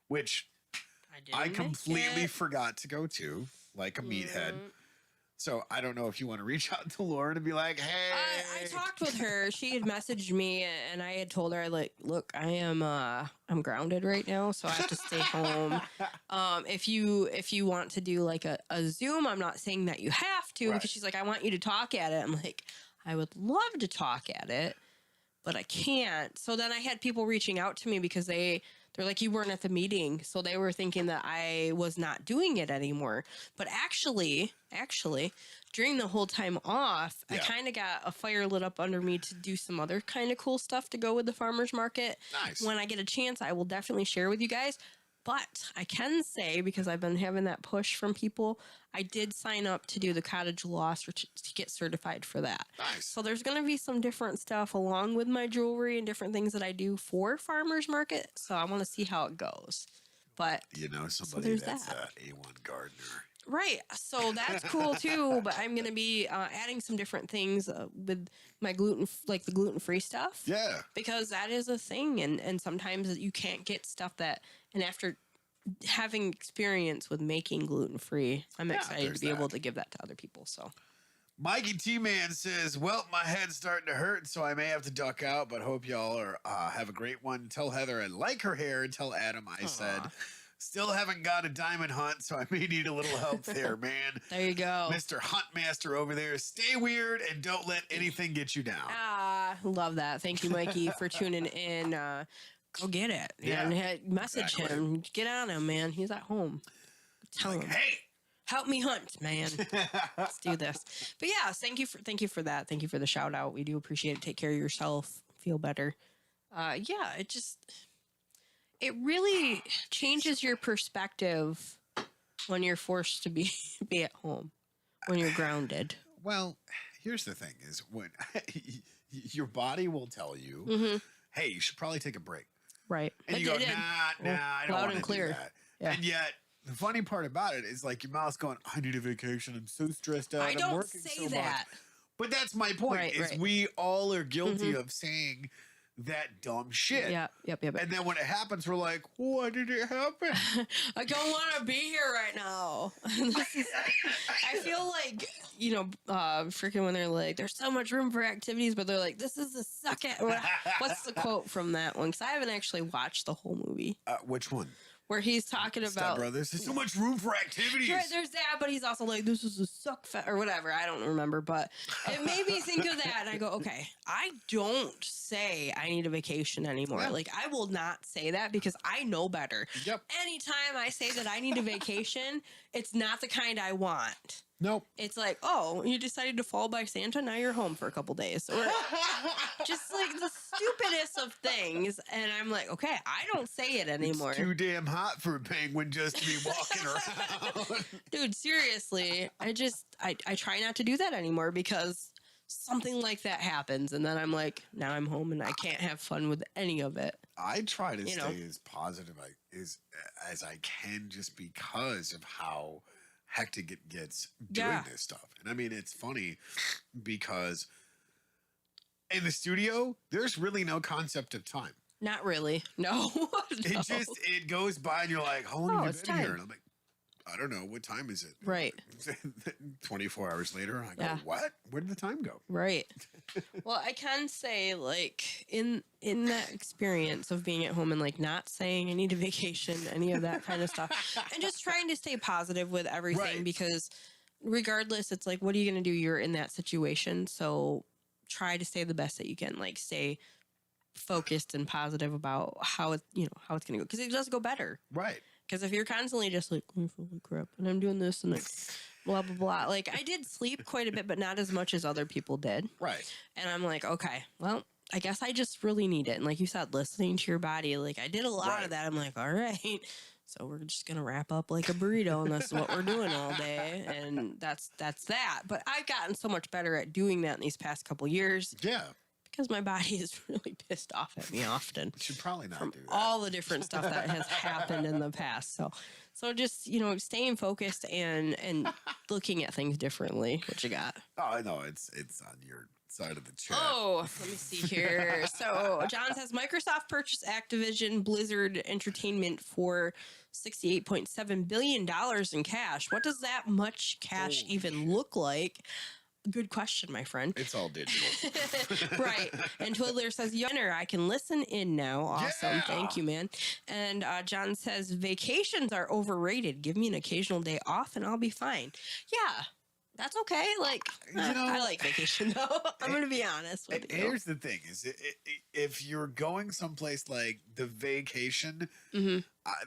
which I completely forgot to go to, like a meathead. So I don't know if you want to reach out to Lauren and be like, hey. I talked with her. She had messaged me, and I had told her, like, look, I'm grounded right now, so I have to stay home. If you want to do like a Zoom, I'm not saying that you have to, because she's like, I want you to talk at it. I'm like, I would love to talk at it, but I can't. So then I had people reaching out to me because they're like, you weren't at the meeting. So they were thinking that I was not doing it anymore. But actually, during the whole time off, I kind of got a fire lit up under me to do some other kind of cool stuff to go with the farmer's market. Nice. When I get a chance, I will definitely share with you guys. But I can say, because I've been having that push from people, I did sign up to do the cottage loss to get certified for that. Nice. So there's going to be some different stuff along with my jewelry and different things that I do for farmers market. So I want to see how it goes. But you know, somebody that's an A1 gardener. Right. So that's cool too. But I'm going to be adding some different things with my gluten, like the gluten-free stuff. Yeah. Because that is a thing. And sometimes you can't get stuff that, and after having experience with making gluten-free, I'm excited to be able to give that to other people. So Mikey T-Man says, well, my head's starting to hurt, so I may have to duck out, but hope y'all are have a great one. Tell Heather I like her hair, and tell Adam I said still haven't got a diamond hunt, so I may need a little help there, man. There you go. Mr. Huntmaster over there. Stay weird and don't let anything get you down. Love that. Thank you, Mikey, for tuning in. Go get it. Yeah. Message him. Get on him, man. He's at home. Tell him. Hey, help me hunt, man. Let's do this. But yeah, thank you for that. Thank you for the shout out. We do appreciate it. Take care of yourself. Feel better. It really changes your perspective when you're forced to be at home, when you're grounded. Well, here's the thing: is when your body will tell you, "Hey, you should probably take a break." Right. And you go, nah, I don't want to do that. Yeah. And yet the funny part about it is like your mouth's going, I need a vacation. I'm so stressed out. I don't I'm working say so that. much. But that's my point. Right. We all are guilty of saying that dumb shit. Yep. And then when it happens, we're like, why did it happen? I don't want to be here right now. I feel like, freaking when they're like, there's so much room for activities, but they're like, this is a suck it. What's the quote from that one? Because I haven't actually watched the whole movie. Which one? Where he's talking about Step Brothers. There's so much room for activities. Right, there's that, but he's also like, this is a suck fest or whatever. I don't remember, but it made me think of that. And I go, okay, I don't say I need a vacation anymore. Yeah. Like, I will not say that because I know better. Yep. Anytime I say that I need a vacation, it's not the kind I want. Nope. It's like, oh, you decided to fall by Santa, now you're home for a couple days. Or just like the stupidest of things. And I'm like, okay, I don't say it anymore. It's too damn hot for a penguin just to be walking around. Dude, seriously, I try not to do that anymore because something like that happens. And then I'm like, now I'm home and I can't have fun with any of it. I try to stay as positive as I can just because of how hectic it gets doing this stuff. And I mean, it's funny because in the studio, there's really no concept of time. Not really. No. It goes by and you're like, how long have you been here? And I'm like, I don't know. What time is it? Right. 24 hours later, I go, what? Where did the time go? Right. Well, I can say, like, in that experience of being at home and, like, not saying I need a vacation, any of that kind of stuff, and just trying to stay positive with everything because regardless, it's like, what are you going to do? You're in that situation. So try to stay the best that you can. Like, stay focused and positive about how it's going to go. Because it does go better. Right. Because if you're constantly just like, oh, holy crap, and I'm doing this and like, blah, blah, blah. Like, I did sleep quite a bit, but not as much as other people did. Right. And I'm like, okay, well, I guess I just really need it. And like you said, listening to your body, like I did a lot of that. I'm like, all right, so we're just going to wrap up like a burrito and that's what we're doing all day. And that's that. But I've gotten so much better at doing that in these past couple years. Yeah. Because my body is really pissed off at me often. Should probably not do that. All the different stuff that has happened in the past. So just, staying focused and looking at things differently. What you got? Oh, I know. It's on your side of the chat. Oh, let me see here. So John says Microsoft purchased Activision Blizzard Entertainment for $68.7 billion in cash. What does that much cash even look like? Good question, my friend. It's all digital. Right. And Twiddler says, Yunner, I can listen in now. Awesome. Yeah. Thank you, man. And John says, vacations are overrated. Give me an occasional day off and I'll be fine. Yeah. That's okay. Like, I like vacation, though. I'm going to be honest with you. Here's the thing. Is if you're going someplace like the vacation,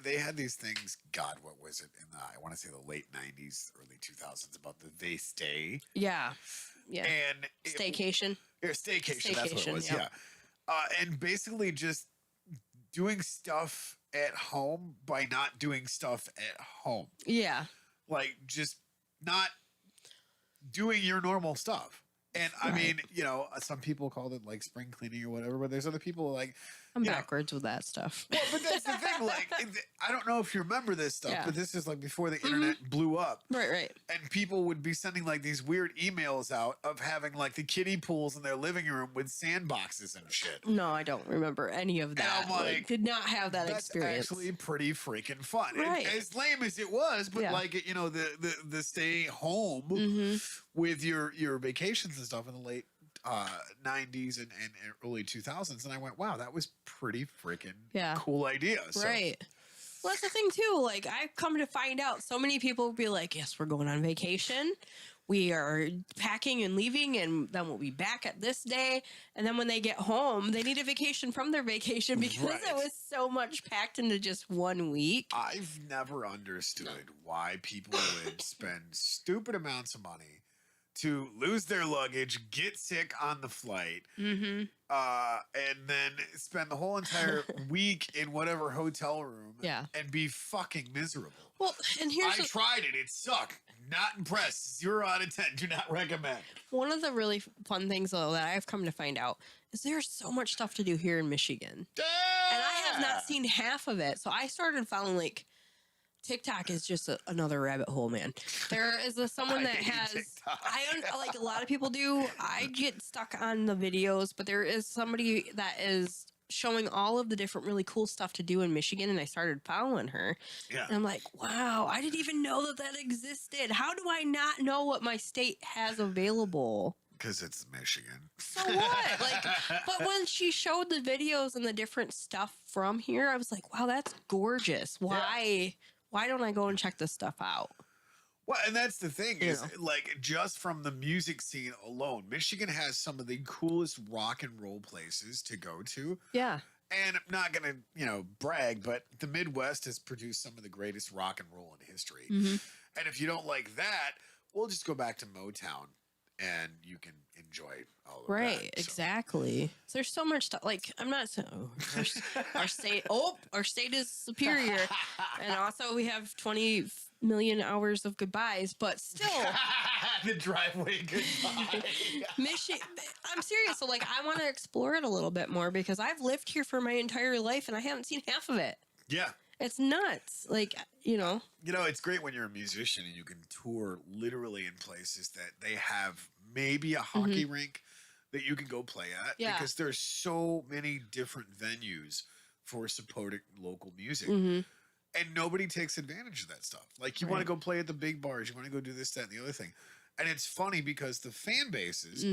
they had these things, God, what was it? In I want to say the late 90s, early 2000s, about the They Stay. Yeah. Yeah. And Staycation. Staycation, that's what it was, yeah. And basically just doing stuff at home by not doing stuff at home. Yeah. Like, just not doing your normal stuff. And I mean, some people called it like spring cleaning or whatever, but there's other people like, I'm backwards with that stuff. Well, but that's the thing. Like, I don't know if you remember this stuff, but this is like before the internet blew up. Right. And people would be sending like these weird emails out of having like the kiddie pools in their living room with sandboxes and shit. No, I don't remember any of that. And I'm like, did not have that experience. That's actually pretty freaking fun. Right. As lame as it was, but like, the stay home with your vacations and stuff in the late 90s and early 2000s, and I went, wow, that was pretty freaking cool idea. Right. Well, that's the thing too. Like, I've come to find out so many people will be like, yes, we're going on vacation. We are packing and leaving, and then we'll be back at this day. And then when they get home, they need a vacation from their vacation because it was so much packed into just 1 week. I've never understood why people would spend stupid amounts of money to lose their luggage, get sick on the flight, and then spend the whole entire week in whatever hotel room and be fucking miserable. Well, and I tried it. It sucked. Not impressed. 0 out of 10. Do not recommend. One of the really fun things, though, that I've come to find out is there's so much stuff to do here in Michigan. And I have not seen half of it. So I started following, like, TikTok is just another rabbit hole, man. There is someone that has, TikTok. I don't like a lot of people do. I get stuck on the videos, but there is somebody that is showing all of the different really cool stuff to do in Michigan, and I started following her. Yeah. And I'm like, wow, I didn't even know that existed. How do I not know what my state has available? Because it's Michigan. So what? Like, but when she showed the videos and the different stuff from here, I was like, wow, that's gorgeous. Why? Yeah. Why don't I go and check this stuff out? Well, and that's the thing is, like, just from the music scene alone, Michigan has some of the coolest rock and roll places to go to. Yeah. And I'm not going to, brag, but the Midwest has produced some of the greatest rock and roll in history. Mm-hmm. And if you don't like that, we'll just go back to Motown and you can enjoy all of that. Right, exactly. So there's so much stuff. Like, I'm not so our state is superior, and also we have 20 million hours of goodbyes, but still the driveway goodbye. Michigan. I'm serious. So like, I want to explore it a little bit more because I've lived here for my entire life and I haven't seen half of it. Yeah. It's nuts. Like, it's great when you're a musician and you can tour literally in places that they have maybe a hockey rink that you can go play at because there's so many different venues for supporting local music. Mm-hmm. And nobody takes advantage of that stuff. Like, you want to go play at the big bars. You want to go do this, that, and the other thing. And it's funny because the fan bases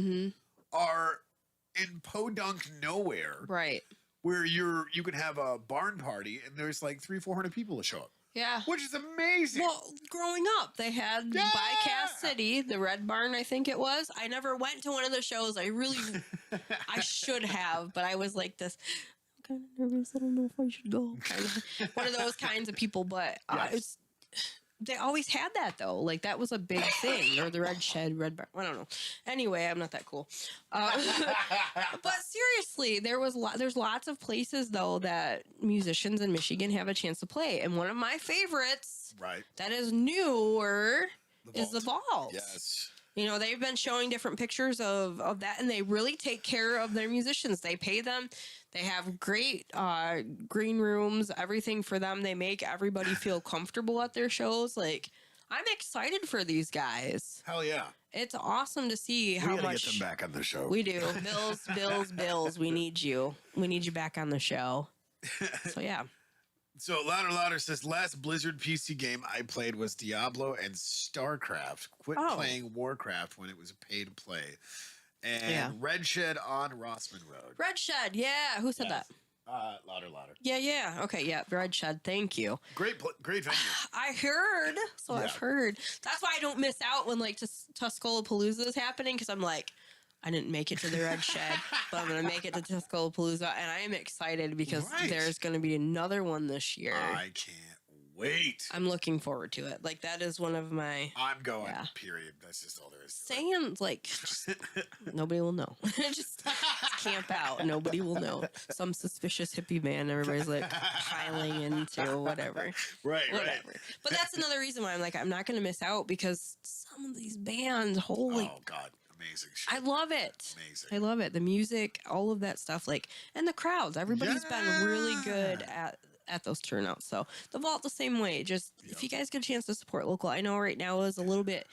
are in podunk nowhere. Right. Where you can have a barn party and there's like 300-400 people to show up. Yeah. Which is amazing. Well, growing up, they had by Cass City, the Red Barn, I think it was. I never went to one of the shows. I should have, but I was like this, I'm kind of nervous. I don't know if I should go. One of those kinds of people, but they always had that though. Like, that was a big thing. Or the Red Shed, Red Barn. I don't know. Anyway, I'm not that cool. But seriously, there's lots of places though that musicians in Michigan have a chance to play. And one of my favorites that is newer is the Vault. Yes. They've been showing different pictures of that, and they really take care of their musicians. They pay them. They have great green rooms, everything for them. They make everybody feel comfortable at their shows. Like, I'm excited for these guys. Hell yeah. It's awesome to see how much. Get them back on the show. We do. Bills. We need you. We need you back on the show. So, yeah. So, Louder says, last Blizzard PC game I played was Diablo and StarCraft. Quit playing Warcraft when it was a pay-to-play. And Red Shed on Rossman Road. Red Shed, yeah. Who said that? Louder. Yeah. Okay, yeah. Red Shed, thank you. Great venue. I heard. So I've heard. That's why I don't miss out when, like, Tuscaloosa is happening, because I'm like, I didn't make it to the Red Shed, but I'm going to make it to Tuscaloosa, and I am excited because there's going to be another one this year. I can't wait. I'm looking forward to it. Like, that is one of my... I'm going, period. That's just all there is. Saying, like, just, nobody will know. just camp out. Nobody will know. Some suspicious hippie man, everybody's, like, piling into whatever. Right. But that's another reason why I'm like, I'm not going to miss out, because some of these bands, holy... Oh, God. Amazing shit. I love it. Amazing. I love it. The music, all of that stuff, like, and the crowds. Everybody's been really good at those turnouts. So the Vault the same way. Just if you guys get a chance to support local, I know right now is a little bit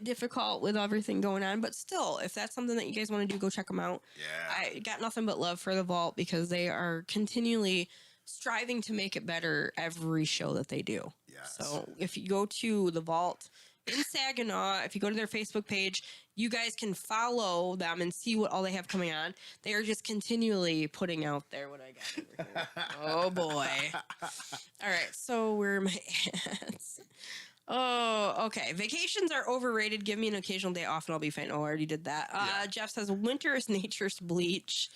difficult with everything going on, but still, if that's something that you guys want to do, go check them out. Yeah. I got nothing but love for the Vault because they are continually striving to make it better every show that they do. Yes. So if you go to the Vault in Saginaw, if you go to their Facebook page, you guys can follow them and see what all they have coming on. They are just continually putting out there what I got over here. Oh, boy. All right, so where am I at? Oh, okay. Vacations are overrated. Give me an occasional day off and I'll be fine. Oh, I already did that. Jeff says, winter is nature's bleach.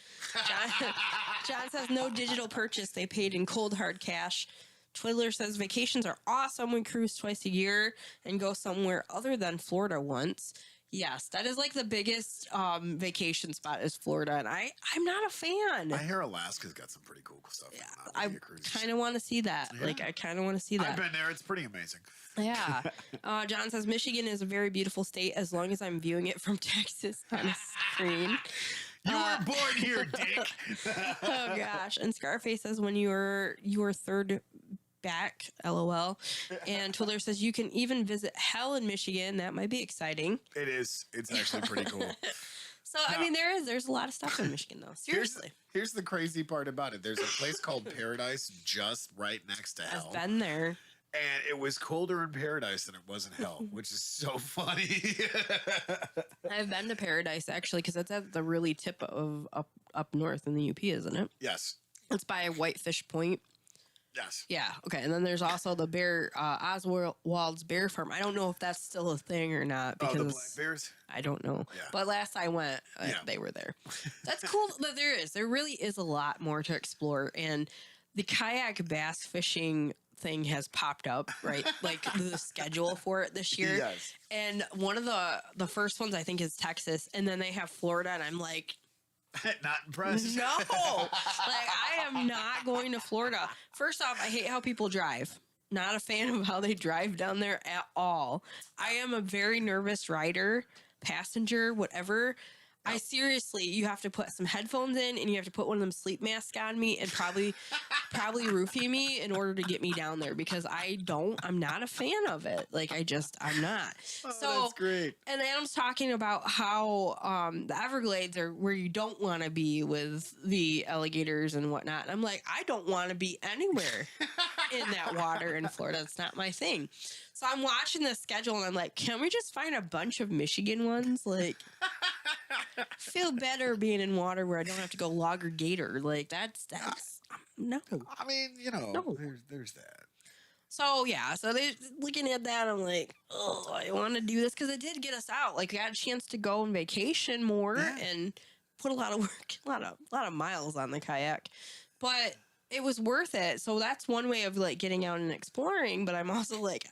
John says, no digital purchase. They paid in cold, hard cash. Twiddler says, vacations are awesome. We cruise twice a year and go somewhere other than Florida once. Yes, that is like the biggest vacation spot is Florida, and I'm not a fan. I hear Alaska's got some pretty cool stuff. Yeah, I kind of want to see that. Yeah. Like, I kind of want to see that. I've been there. It's pretty amazing. Yeah. John says, Michigan is a very beautiful state as long as I'm viewing it from Texas on a screen. You were born here, dick. Oh, gosh. And Scarface says, when your third back, LOL. And Twiller says you can even visit hell in Michigan. That might be exciting. It is. It's actually pretty cool. So, now, I mean, there's a lot of stuff in Michigan, though. Seriously. Here's the crazy part about it. There's a place called Paradise just right next to hell. I've been there. And it was colder in Paradise than it was in hell, which is so funny. I've been to Paradise, actually, because it's at the really tip of up north in the UP, isn't it? Yes. It's by Whitefish Point. Yes. Yeah. Okay. And then there's also the Oswald's Bear Farm. I don't know if that's still a thing or not. Because the black bears? I don't know. Yeah. But last I went, they were there. That's cool that there is. There really is a lot more to explore. And the kayak bass fishing thing has popped up, right? Like the schedule for it this year. Yes. And one of the first ones I think is Texas. And then they have Florida. And I'm like, not impressed. No, like I am not going to Florida. First off, I hate how people drive. Not a fan of how they drive down there at all. I am a very nervous rider, passenger, whatever. I seriously, you have to put some headphones in and you have to put one of them sleep masks on me and probably roofie me in order to get me down there because I'm not a fan of it. Like I'm not. Oh, so that's great. And Adam's talking about how the Everglades are where you don't want to be with the alligators and whatnot. And I'm like, I don't want to be anywhere in that water in Florida. It's not my thing. So I'm watching the schedule and I'm like, can we just find a bunch of Michigan ones? Like, feel better being in water where I don't have to go log or gator. Like that's no. I mean, no. there's that. So yeah, so they looking at that, I'm like, oh, I want to do this because it did get us out. Like, we got a chance to go on vacation more and put a lot of work, a lot of miles on the kayak, but it was worth it. So that's one way of like getting out and exploring. But I'm also like,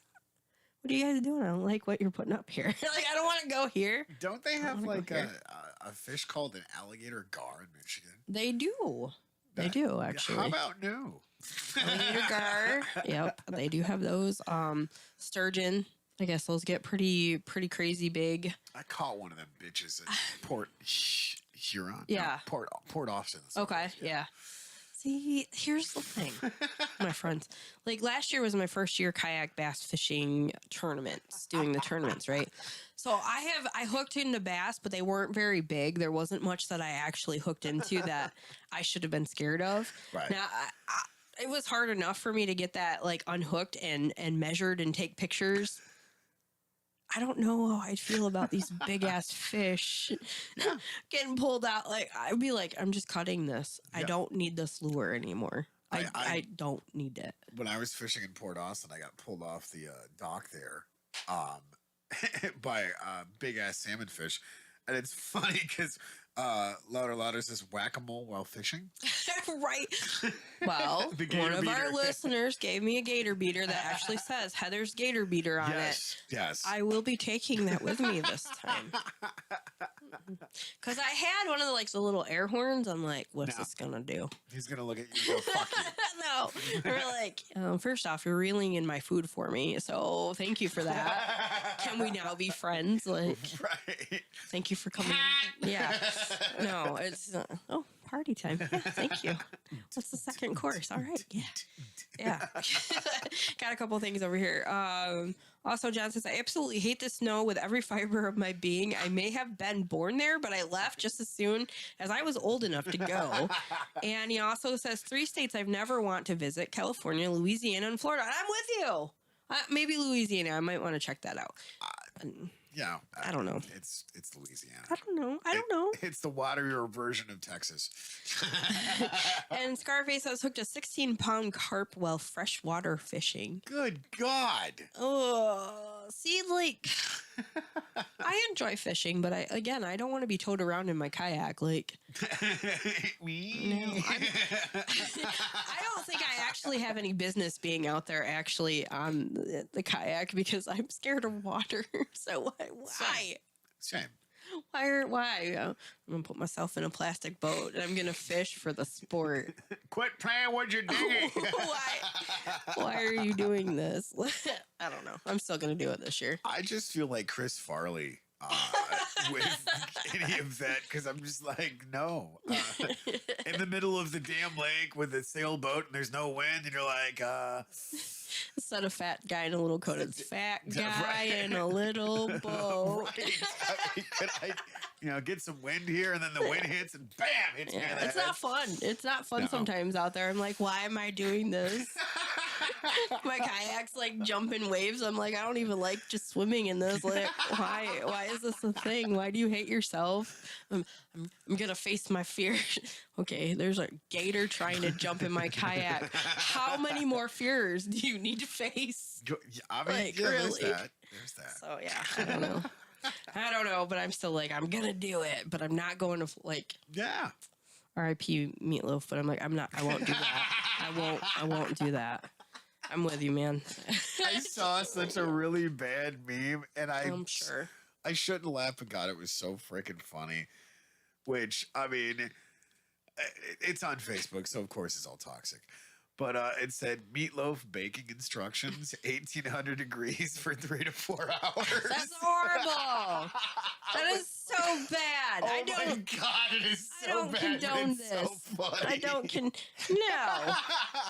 what are you guys doing? I don't like what you're putting up here. Like, I don't want to go here. Don't they have like a fish called an alligator gar in Michigan? They do. They do, actually. How about no? Alligator gar. Yep. They do have those. Sturgeon. I guess those get pretty crazy big. I caught one of them bitches at Port Huron. Yeah. No, Port Austin. Okay. Yeah. See, here's the thing, my friends. Like, last year was my first year kayak bass fishing tournaments, doing the tournaments, right? So I hooked into bass, but they weren't very big. There wasn't much that I actually hooked into that I should have been scared of. Right. Now, it was hard enough for me to get that like unhooked and measured and take pictures. I don't know how I'd feel about these big ass fish getting pulled out. Like, I'd be like, I'm just cutting this. Yeah. I don't need this lure anymore. I don't need it. When I was fishing in Port Austin, I got pulled off the dock there by a big ass salmon fish. And it's funny because Louder says whack-a-mole while fishing. Right. Well, one of our listeners gave me a gator beater that actually says Heather's gator beater on it. Yes. I will be taking that with me this time. Because I had one of the little air horns. I'm like, what's this going to do? He's going to look at you and go, fuck you. No. We're like, first off, you're reeling in my food for me. So thank you for that. Can we now be friends? Like, right. Thank you for coming. Yeah. No, it's party time. Yeah, thank you. What's the second course? All right. Yeah. Got a couple things over here. Also, John says, I absolutely hate the snow with every fiber of my being. I may have been born there, but I left just as soon as I was old enough to go. And he also says 3 states I've never want to visit: California, Louisiana, and Florida. And I'm with you. Maybe Louisiana. I might want to check that out. Yeah, I don't know. It's Louisiana. I don't know. It's the waterier version of Texas. And Scarface has hooked a 16-pound carp while freshwater fishing. Good God. Oh, see, like, I enjoy fishing, but I don't want to be towed around in my kayak. Like, me? No, I don't think I actually have any business being out there actually on the kayak because I'm scared of water. So why? Same. Why? I'm gonna put myself in a plastic boat and I'm gonna fish for the sport. Quit playing with your dinghy. Why are you doing this? I don't know. I'm still gonna do it this year. I just feel like Chris Farley with any of that because I'm just like, no. In the middle of the damn lake with a sailboat and there's no wind, and you're like, instead of fat guy in a little coat, it's fat guy right. in a little boat. Right. Could I, get some wind here, and then the wind hits and bam, hits me in the It's head. not fun. It's not fun sometimes out there. I'm like, why am I doing this? My kayak's like jumping waves. I'm like, I don't even like just swimming in this. Like, why is this a thing? Why do you hate yourself? I'm gonna face my fears. Okay, there's a gator trying to jump in my kayak. How many more fears do you need to face? I mean, like, really? really? There's that. So yeah, I don't know, but I'm still like, I'm gonna do it, but I'm not going to like. Yeah. R.I.P. Meatloaf, but I'm like, I won't do that. I won't do that. I'm with you, man. I saw such a really bad meme, and I'm sure. I shouldn't laugh, but God, it was so freaking funny. Which, I mean, it's on Facebook, so of course it's all toxic. But it said meatloaf baking instructions, 1,800 degrees for 3 to 4 hours. That's horrible. That is so bad. Oh my God, it is so bad. I don't condone it's this. So funny. I don't No.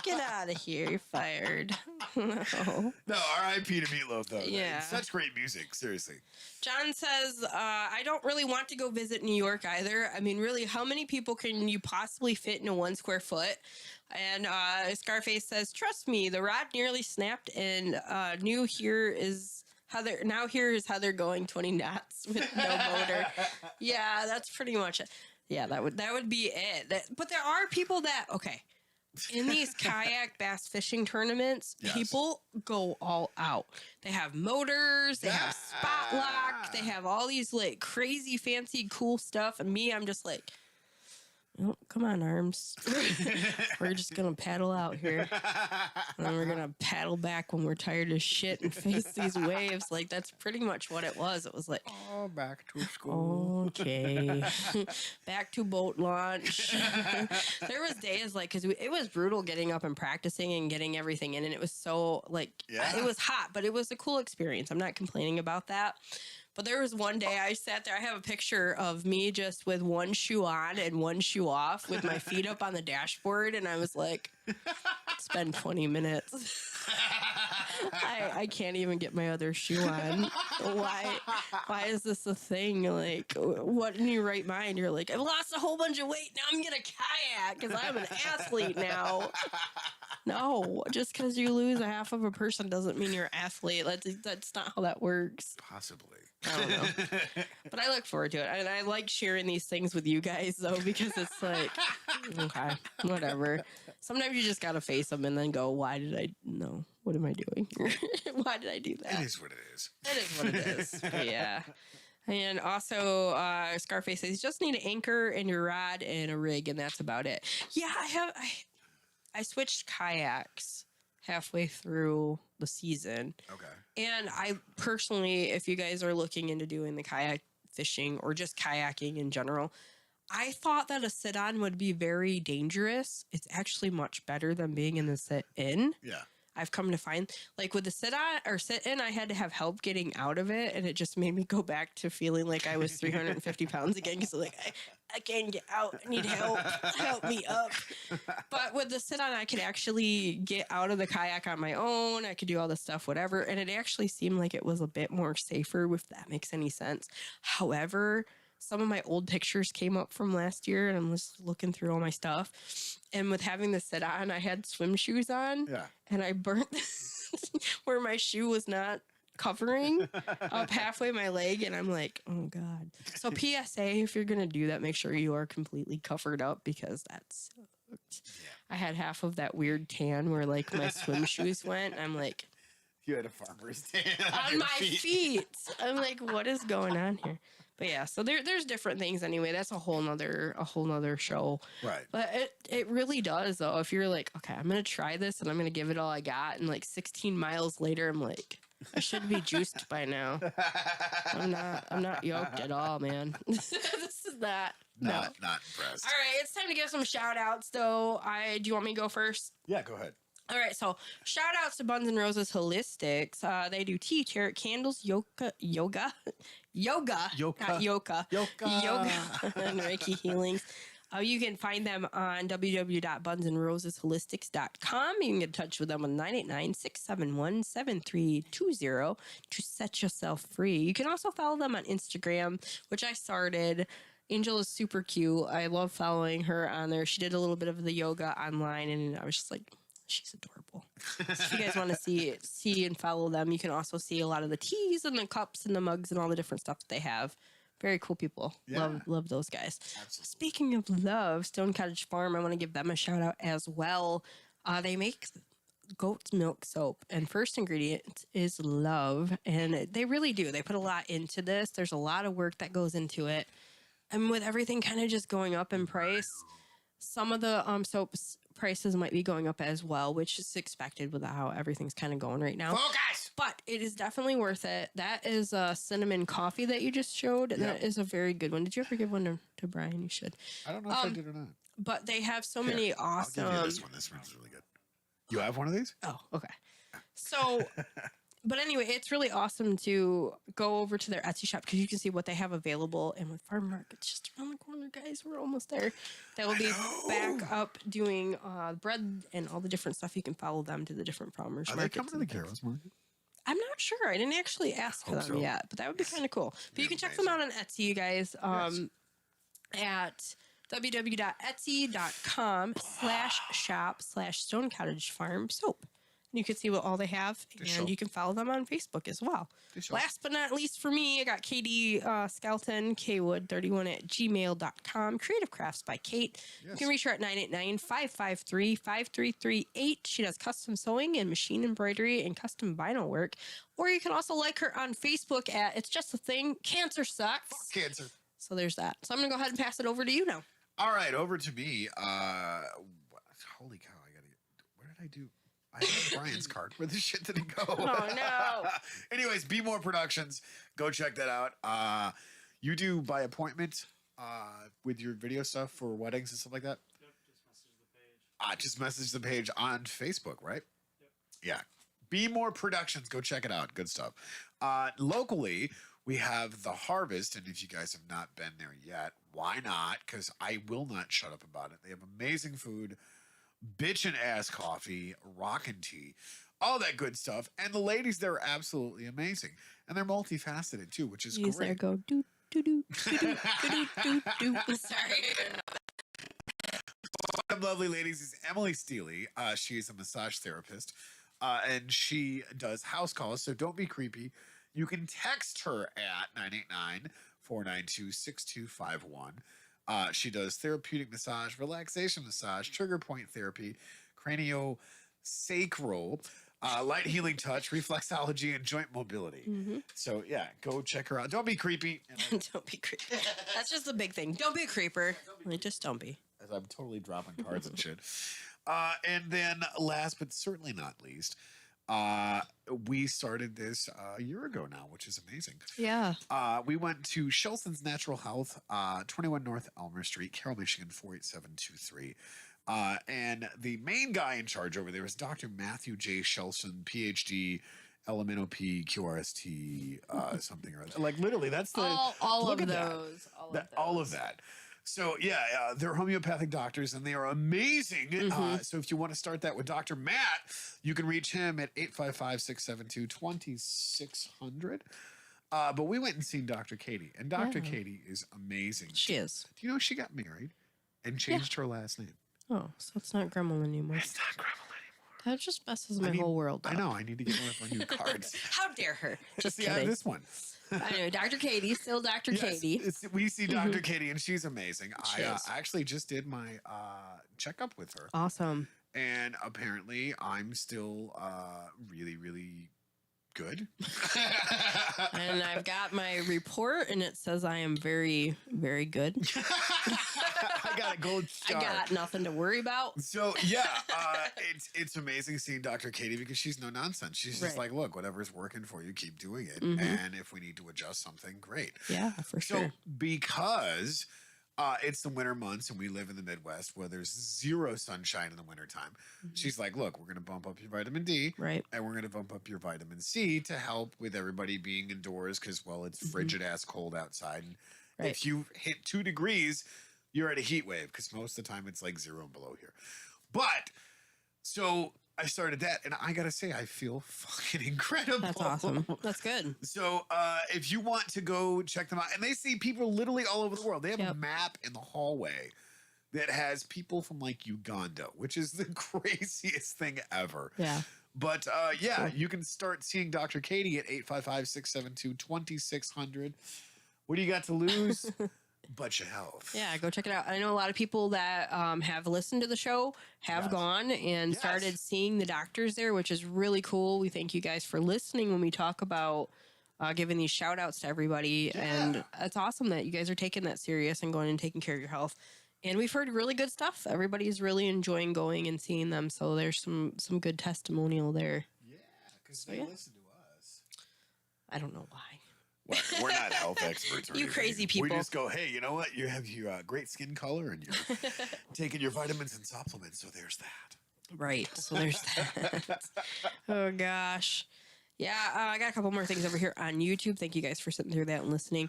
Get out of here. You're fired. No. No, R.I.P. to Meatloaf, though. Yeah. It's such great music, seriously. John says, I don't really want to go visit New York either. I mean, really, how many people can you possibly fit in a 1 square foot? And Scarface says, trust me, the rod nearly snapped, and here is how they're going 20 knots with no motor. Yeah, that's pretty much it. Yeah, that would be it. But there are people that, in these kayak bass fishing tournaments, people go all out. They have motors, they have spot lock, they have all these like crazy fancy cool stuff, and me, I'm just like, oh, come on, arms. We're just going to paddle out here. And then we're going to paddle back when we're tired of shit and face these waves. Like, that's pretty much what it was. It was like, oh, back to school. Okay. Back to boat launch. There was days, like, because it was brutal getting up and practicing and getting everything in. And it was so, like, it was hot, but it was a cool experience. I'm not complaining about that. But there was one day I sat there. I have a picture of me just with one shoe on and one shoe off with my feet up on the dashboard. And I was like, spend 20 minutes. I can't even get my other shoe on. Why is this a thing? Like, what in your right mind? You're like, I've lost a whole bunch of weight. Now I'm going to kayak because I'm an athlete now. No, just because you lose a half of a person doesn't mean you're an athlete. That's not how that works. Possibly. I don't know. But I look forward to it. And I like sharing these things with you guys, though, because it's like, okay, whatever. Sometimes you just got to face them and then go, what am I doing? Why did I do that? It is what it is. It is what it is. Yeah. And also, Scarface says, you just need an anchor and your rod and a rig, and that's about it. Yeah, I switched kayaks halfway through the season. Okay. And I personally, if you guys are looking into doing the kayak fishing or just kayaking in general, I thought that a sit-on would be very dangerous. It's actually much better than being in the sit-in. Yeah. I've come to find, like with the sit-on or sit-in, I had to have help getting out of it, and it just made me go back to feeling like I was 350 pounds again, because like, I can't get out. I need help. Help me up. But with the sit-on, I could actually get out of the kayak on my own. I could do all this stuff, whatever, and it actually seemed like it was a bit more safer, if that makes any sense. However, some of my old pictures came up from last year, and I'm just looking through all my stuff. And with having the sit on, I had swim shoes on. Yeah. And I burnt where my shoe was not covering up halfway my leg. And I'm like, oh, God. So PSA, if you're going to do that, make sure you are completely covered up, because that sucked. Yeah. I had half of that weird tan where like my swim shoes went. I'm like, you had a farmer's tan on my feet. I'm like, what is going on here? But yeah, so there's different things anyway. That's a whole nother show. Right. But it really does, though. If you're like, okay, I'm gonna try this and I'm gonna give it all I got, and like 16 miles later, I'm like, I should be juiced by now. I'm not yoked at all, man. This is not impressed. All right, it's time to give some shout outs, though. Do you want me to go first? Yeah, go ahead. All right, so shout outs to Buns and Roses Holistics. They do tea, tarot candles, yoga, not yoga, and Reiki healings. You can find them on www.bunsandrosesholistics.com. You can get in touch with them on 989-671-7320 to set yourself free. You can also follow them on Instagram, which I started. Angel is super cute. I love following her on there. She did a little bit of the yoga online, and I was just like, she's adorable. So if you guys want to see and follow them, you can also see a lot of the teas and the cups and the mugs and all the different stuff that they have. Very cool people. Yeah. Love those guys. Absolutely. Speaking of love, Stone Cottage Farm, I want to give them a shout out as well. They make goat's milk soap, and first ingredient is love, and they really do. They put a lot into this. There's a lot of work that goes into it, and with everything kind of just going up in price, some of the soaps prices might be going up as well, which is expected with how everything's kind of going right now. Focus! But it is definitely worth it. That is a cinnamon coffee that you just showed. And that is a very good one. Did you ever give one to Brian? You should. I don't know if I did or not. But they have so many awesome... I'll give you this one. This one's really good. You have one of these? Oh, okay. So... But anyway, it's really awesome to go over to their Etsy shop because you can see what they have available. And with Farm Market's just around the corner, guys, we're almost there. They will be back up doing bread and all the different stuff. You can follow them to the different farmers markets. Are they coming to the Carol's Market? I'm not sure. I didn't actually ask them yet, but that would be kind of cool. But you can check them out on Etsy, you guys, at www.etsy.com/shop/Stone Cottage Farm Soap. You can see what all they have, and you can follow them on Facebook as well. Last but not least for me, I got Katie Skelton, kwood31@gmail.com. Creative Crafts by Kate. Yes. You can reach her at 989-553-5338. She does custom sewing and machine embroidery and custom vinyl work. Or you can also like her on Facebook at It's Just a Thing, Cancer Sucks. Fuck cancer. So there's that. So I'm going to go ahead and pass it over to you now. All right, over to me. Holy cow, what did I do? I have Brian's card. Where the shit did it go? Oh, no. Anyways, Bmore Productions. Go check that out. You do by appointment with your video stuff for weddings and stuff like that? Yep, just message the page. Just message the page on Facebook, right? Yep. Yeah. Bmore Productions. Go check it out. Good stuff. Locally, we have The Harvest, and if you guys have not been there yet, why not? Because I will not shut up about it. They have amazing food, bitchin' ass coffee, rockin' tea, all that good stuff. And the ladies there are absolutely amazing. And they're multifaceted too, which is great. There go do do do do do do do do. Sorry. One of the lovely ladies is Emily Steely. She's a massage therapist. And she does house calls, so don't be creepy. You can text her at 989-492-6251. She does therapeutic massage, relaxation massage, trigger point therapy, craniosacral, light healing touch, reflexology, and joint mobility. Mm-hmm. So, yeah, go check her out. Don't be creepy. Don't be creepy. That's just the big thing. Don't be a creeper. Just don't be. As I'm totally dropping cards and shit. And then last but certainly not least, we started this a year ago now, which is amazing. Yeah. We went to Shelson's Natural Health, 21 North Elmer Street, Carroll, Michigan, 48723. And the main guy in charge over there is Dr. Matthew J. Shelson, PhD, LMNOP, QRST, something or other. Like literally, that's the all of those. All of that. So, yeah, they're homeopathic doctors, and they are amazing. Mm-hmm. So if you want to start that with Dr. Matt, you can reach him at 855-672-2600. But we went and seen Dr. Katie, and Dr. Katie is amazing. She is. Do you know she got married and changed her last name? Oh, so it's not Gremmel anymore. It's not Gremmel anymore. That just messes my whole world up. I know. I need to get one of her new cards. How dare her? Just kidding. I have this one. Anyway, Dr. Katie, still Dr. Katie. We see Dr. Katie, and she's amazing. I actually just did my checkup with her. Awesome. And apparently, I'm still really, really good. And I've got my report, and it says I am very, very good. I got a gold star. I got nothing to worry about. So, yeah, it's amazing seeing Dr. Katie because she's no nonsense. She's just like, look, whatever's working for you, keep doing it. Mm-hmm. And if we need to adjust something, great. Yeah, for sure. So, because it's the winter months and we live in the Midwest where there's zero sunshine in the wintertime. She's like, look, we're going to bump up your vitamin D. Right. And we're going to bump up your vitamin C to help with everybody being indoors because, well, it's frigid ass cold outside. And if you hit 2 degrees, you're at a heat wave because most of the time it's like 0 and below here. But so I started that, and I gotta say, I feel fucking incredible. That's awesome. That's good. So if you want to go check them out, and they see people literally all over the world. They have a map in the hallway that has people from like Uganda, which is the craziest thing ever. Yeah. But you can start seeing Dr. Katie at 855-672-2600. What do you got to lose? But your health. Yeah, go check it out. I know a lot of people that have listened to the show have gone and started seeing the doctors there, which is really cool. We thank you guys for listening when we talk about giving these shout outs to everybody. Yeah. And it's awesome that you guys are taking that serious and going and taking care of your health. And we've heard really good stuff. Everybody's really enjoying going and seeing them. So there's some good testimonial there. Yeah, because they listen to us. I don't know why. We're not health experts or you anything. Crazy people. We just go, hey, you know what? You have your great skin color and you're taking your vitamins and supplements. So there's that. Right. So there's that. Oh, gosh. Yeah, I got a couple more things over here on YouTube. Thank you guys for sitting through that and listening.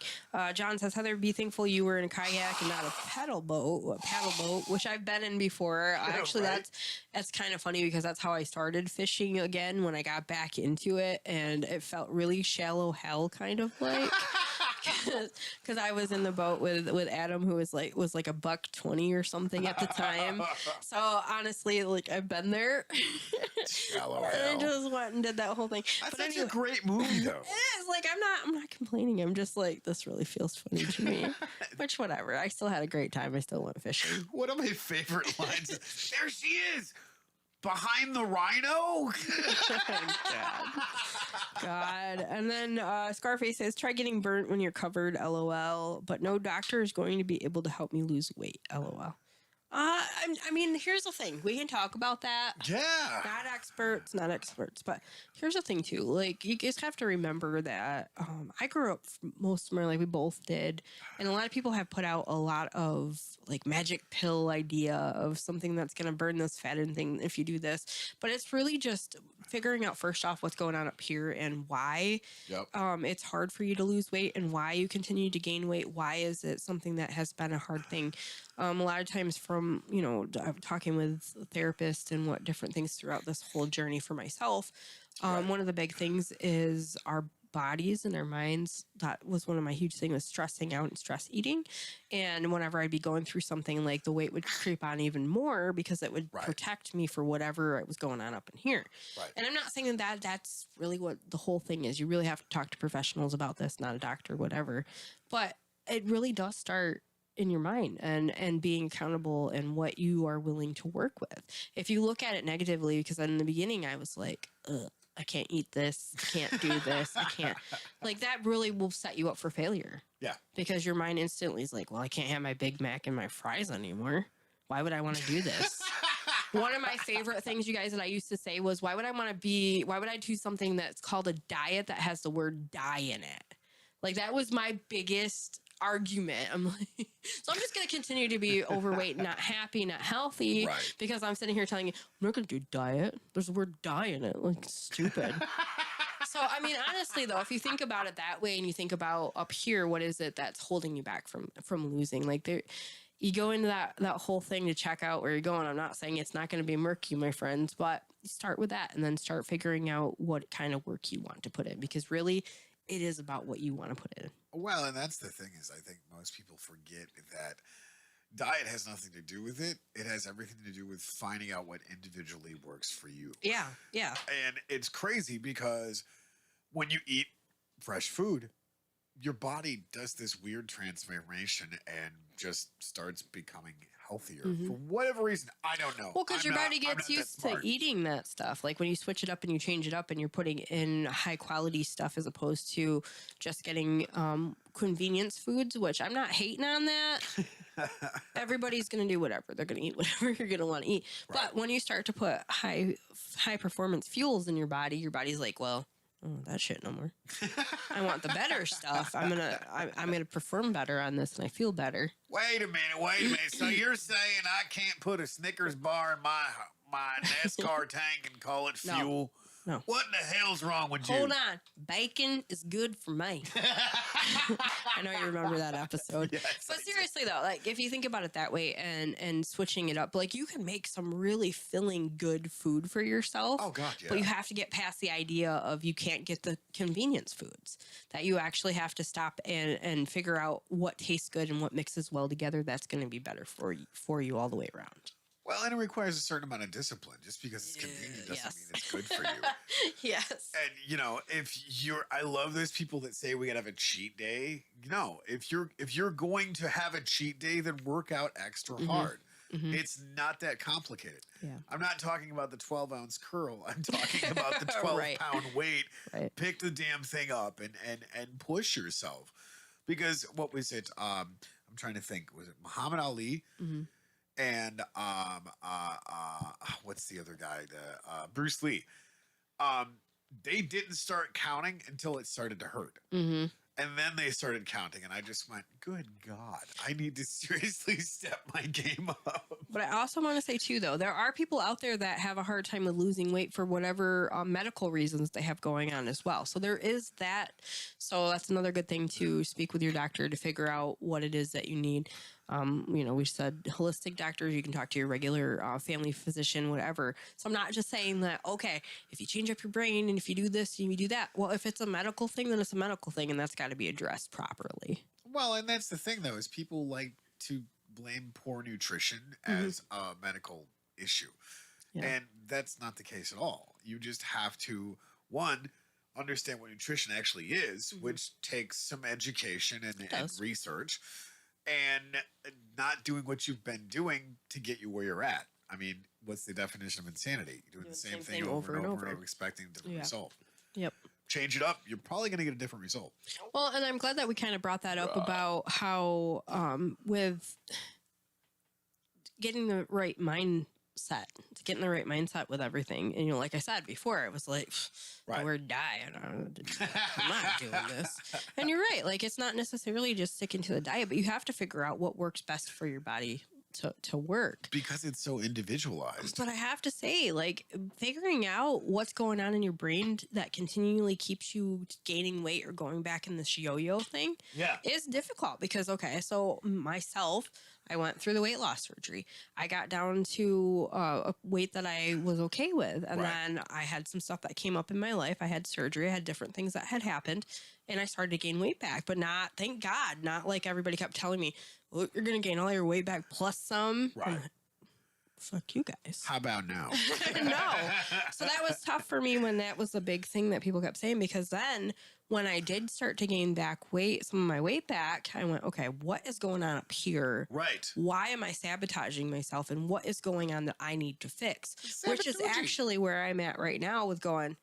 John says, Heather, be thankful you were in a kayak and not a paddle boat, which I've been in before. Actually, that's kind of funny because that's how I started fishing again when I got back into it. And it felt really shallow hell kind of like. Because I was in the boat with Adam, who was like $1.20 or something at the time. So honestly, like I've been there. Shallow and I just went and did that whole thing. That's such a great movie, though. It is. Like I'm not complaining. I'm just like, this really feels funny to me. Which whatever. I still had a great time. I still went fishing. One of my favorite lines. There she is. Behind the rhino? God. And then Scarface says, try getting burnt when you're covered, LOL. But no doctor is going to be able to help me lose weight, LOL. I mean, here's the thing. We can talk about that. Yeah. Not experts. But here's the thing, too. Like, you guys have to remember that I grew up most of my life. We both did. And a lot of people have put out a lot of, like, magic pill idea of something that's going to burn this fat and thing if you do this. But it's really just figuring out, first off, what's going on up here and why it's hard for you to lose weight and why you continue to gain weight. Why is it something that has been a hard thing? A lot of times from, talking with therapists and what different things throughout this whole journey for myself, one of the big things is our bodies and our minds. That was one of my huge things, was stressing out and stress eating. And whenever I'd be going through something, like the weight would creep on even more because it would protect me for whatever was going on up in here. Right. And I'm not saying that that's really what the whole thing is. You really have to talk to professionals about this, not a doctor, whatever. But it really does start in your mind and being accountable and what you are willing to work with. If you look at it negatively, because in the beginning I was like, I can't eat this, I can't do this, I can't. Like, that really will set you up for failure. Yeah. Because your mind instantly is like, well, I can't have my Big Mac and my fries anymore. Why would I want to do this? One of my favorite things, you guys, that I used to say was, why would I do something that's called a diet that has the word die in it? Like, that was my biggest argument. I'm like, so I'm just going to continue to be overweight, not happy, not healthy, because I'm sitting here telling you, I'm not going to do diet. There's the word die in it. Like, stupid. So, I mean, honestly, though, if you think about it that way and you think about up here, what is it that's holding you back from losing? Like, you go into that whole thing to check out where you're going. I'm not saying it's not going to be murky, my friends, but you start with that and then start figuring out what kind of work you want to put in, because really, it is about what you want to put in. Well, and that's the thing, is I think most people forget that diet has nothing to do with it. It has everything to do with finding out what individually works for you. Yeah, yeah. And it's crazy because when you eat fresh food, your body does this weird transformation and just starts becoming healthier for whatever reason. I don't know. Well, because your body gets used to eating that stuff. Like when you switch it up and you change it up and you're putting in high quality stuff as opposed to just getting convenience foods, which I'm not hating on that. Everybody's going to do whatever. They're going to eat whatever you're going to want to eat. Right. But when you start to put high performance fuels in your body's like, well, that shit no more. I want the better stuff. I'm gonna perform better on this, and I feel better. Wait a minute. So you're saying I can't put a Snickers bar in my NASCAR tank and call it fuel? No. What in the hell's wrong with you? Hold on. Bacon is good for me. I know you remember that episode. Yes, but seriously though, like if you think about it that way and switching it up, like you can make some really filling good food for yourself. Oh God, yeah. But you have to get past the idea of you can't get the convenience foods. That you actually have to stop and figure out what tastes good and what mixes well together that's going to be better for you all the way around. Well, and it requires a certain amount of discipline. Just because it's convenient doesn't mean it's good for you. Yes. And I love those people that say we gotta have a cheat day. No, if you're going to have a cheat day, then work out extra hard. Mm-hmm. It's not that complicated. Yeah. I'm not talking about the 12-ounce curl. I'm talking about the 12-pound weight. Right. Pick the damn thing up and push yourself. Because what was it? I'm trying to think. Was it Muhammad Ali? Mm-hmm. And what's the other guy? Bruce Lee. They didn't start counting until it started to hurt. Mm-hmm. And then they started counting, and I just went, good God, I need to seriously step my game up. But I also want to say, too, though, there are people out there that have a hard time with losing weight for whatever medical reasons they have going on as well. So there is that. So that's another good thing to speak with your doctor to figure out what it is that you need. We said holistic doctors, you can talk to your regular family physician, whatever. So I'm not just saying that, okay, if you change up your brain and if you do this and you do that, well, if it's a medical thing, then it's a medical thing and that's got to be addressed properly. Well, and that's the thing, though, is people like to blame poor nutrition as a medical issue. Yeah. And that's not the case at all. You just have to, one, understand what nutrition actually is, which takes some education and research. And not doing what you've been doing to get you where you're at. I mean, what's the definition of insanity? Doing the same thing over and over, expecting a different result. Yep. Change it up. You're probably going to get a different result. Well, and I'm glad that we kind of brought that up about how with getting the right mindset, getting the right mindset with everything. And, like I said before, it was like, the word diet. I'm not doing this. And you're right. Like, it's not necessarily just sticking to the diet, but you have to figure out what works best for your body to work. Because it's so individualized. But I have to say, like, figuring out what's going on in your brain that continually keeps you gaining weight or going back in this yo-yo thing is difficult. Because, okay, so myself, I went through the weight loss surgery. I got down to a weight that I was okay with. And then I had some stuff that came up in my life. I had surgery. I had different things that had happened. And I started to gain weight back. But not, thank God, not like everybody kept telling me, well, you're going to gain all your weight back plus some. Right. Fuck you guys. How about now? No. So that was tough for me when that was a big thing that people kept saying, because then when I did start to gain back weight, some of my weight back, I went, okay, what is going on up here? Right. Why am I sabotaging myself? And what is going on that I need to fix? Which is actually where I'm at right now with going,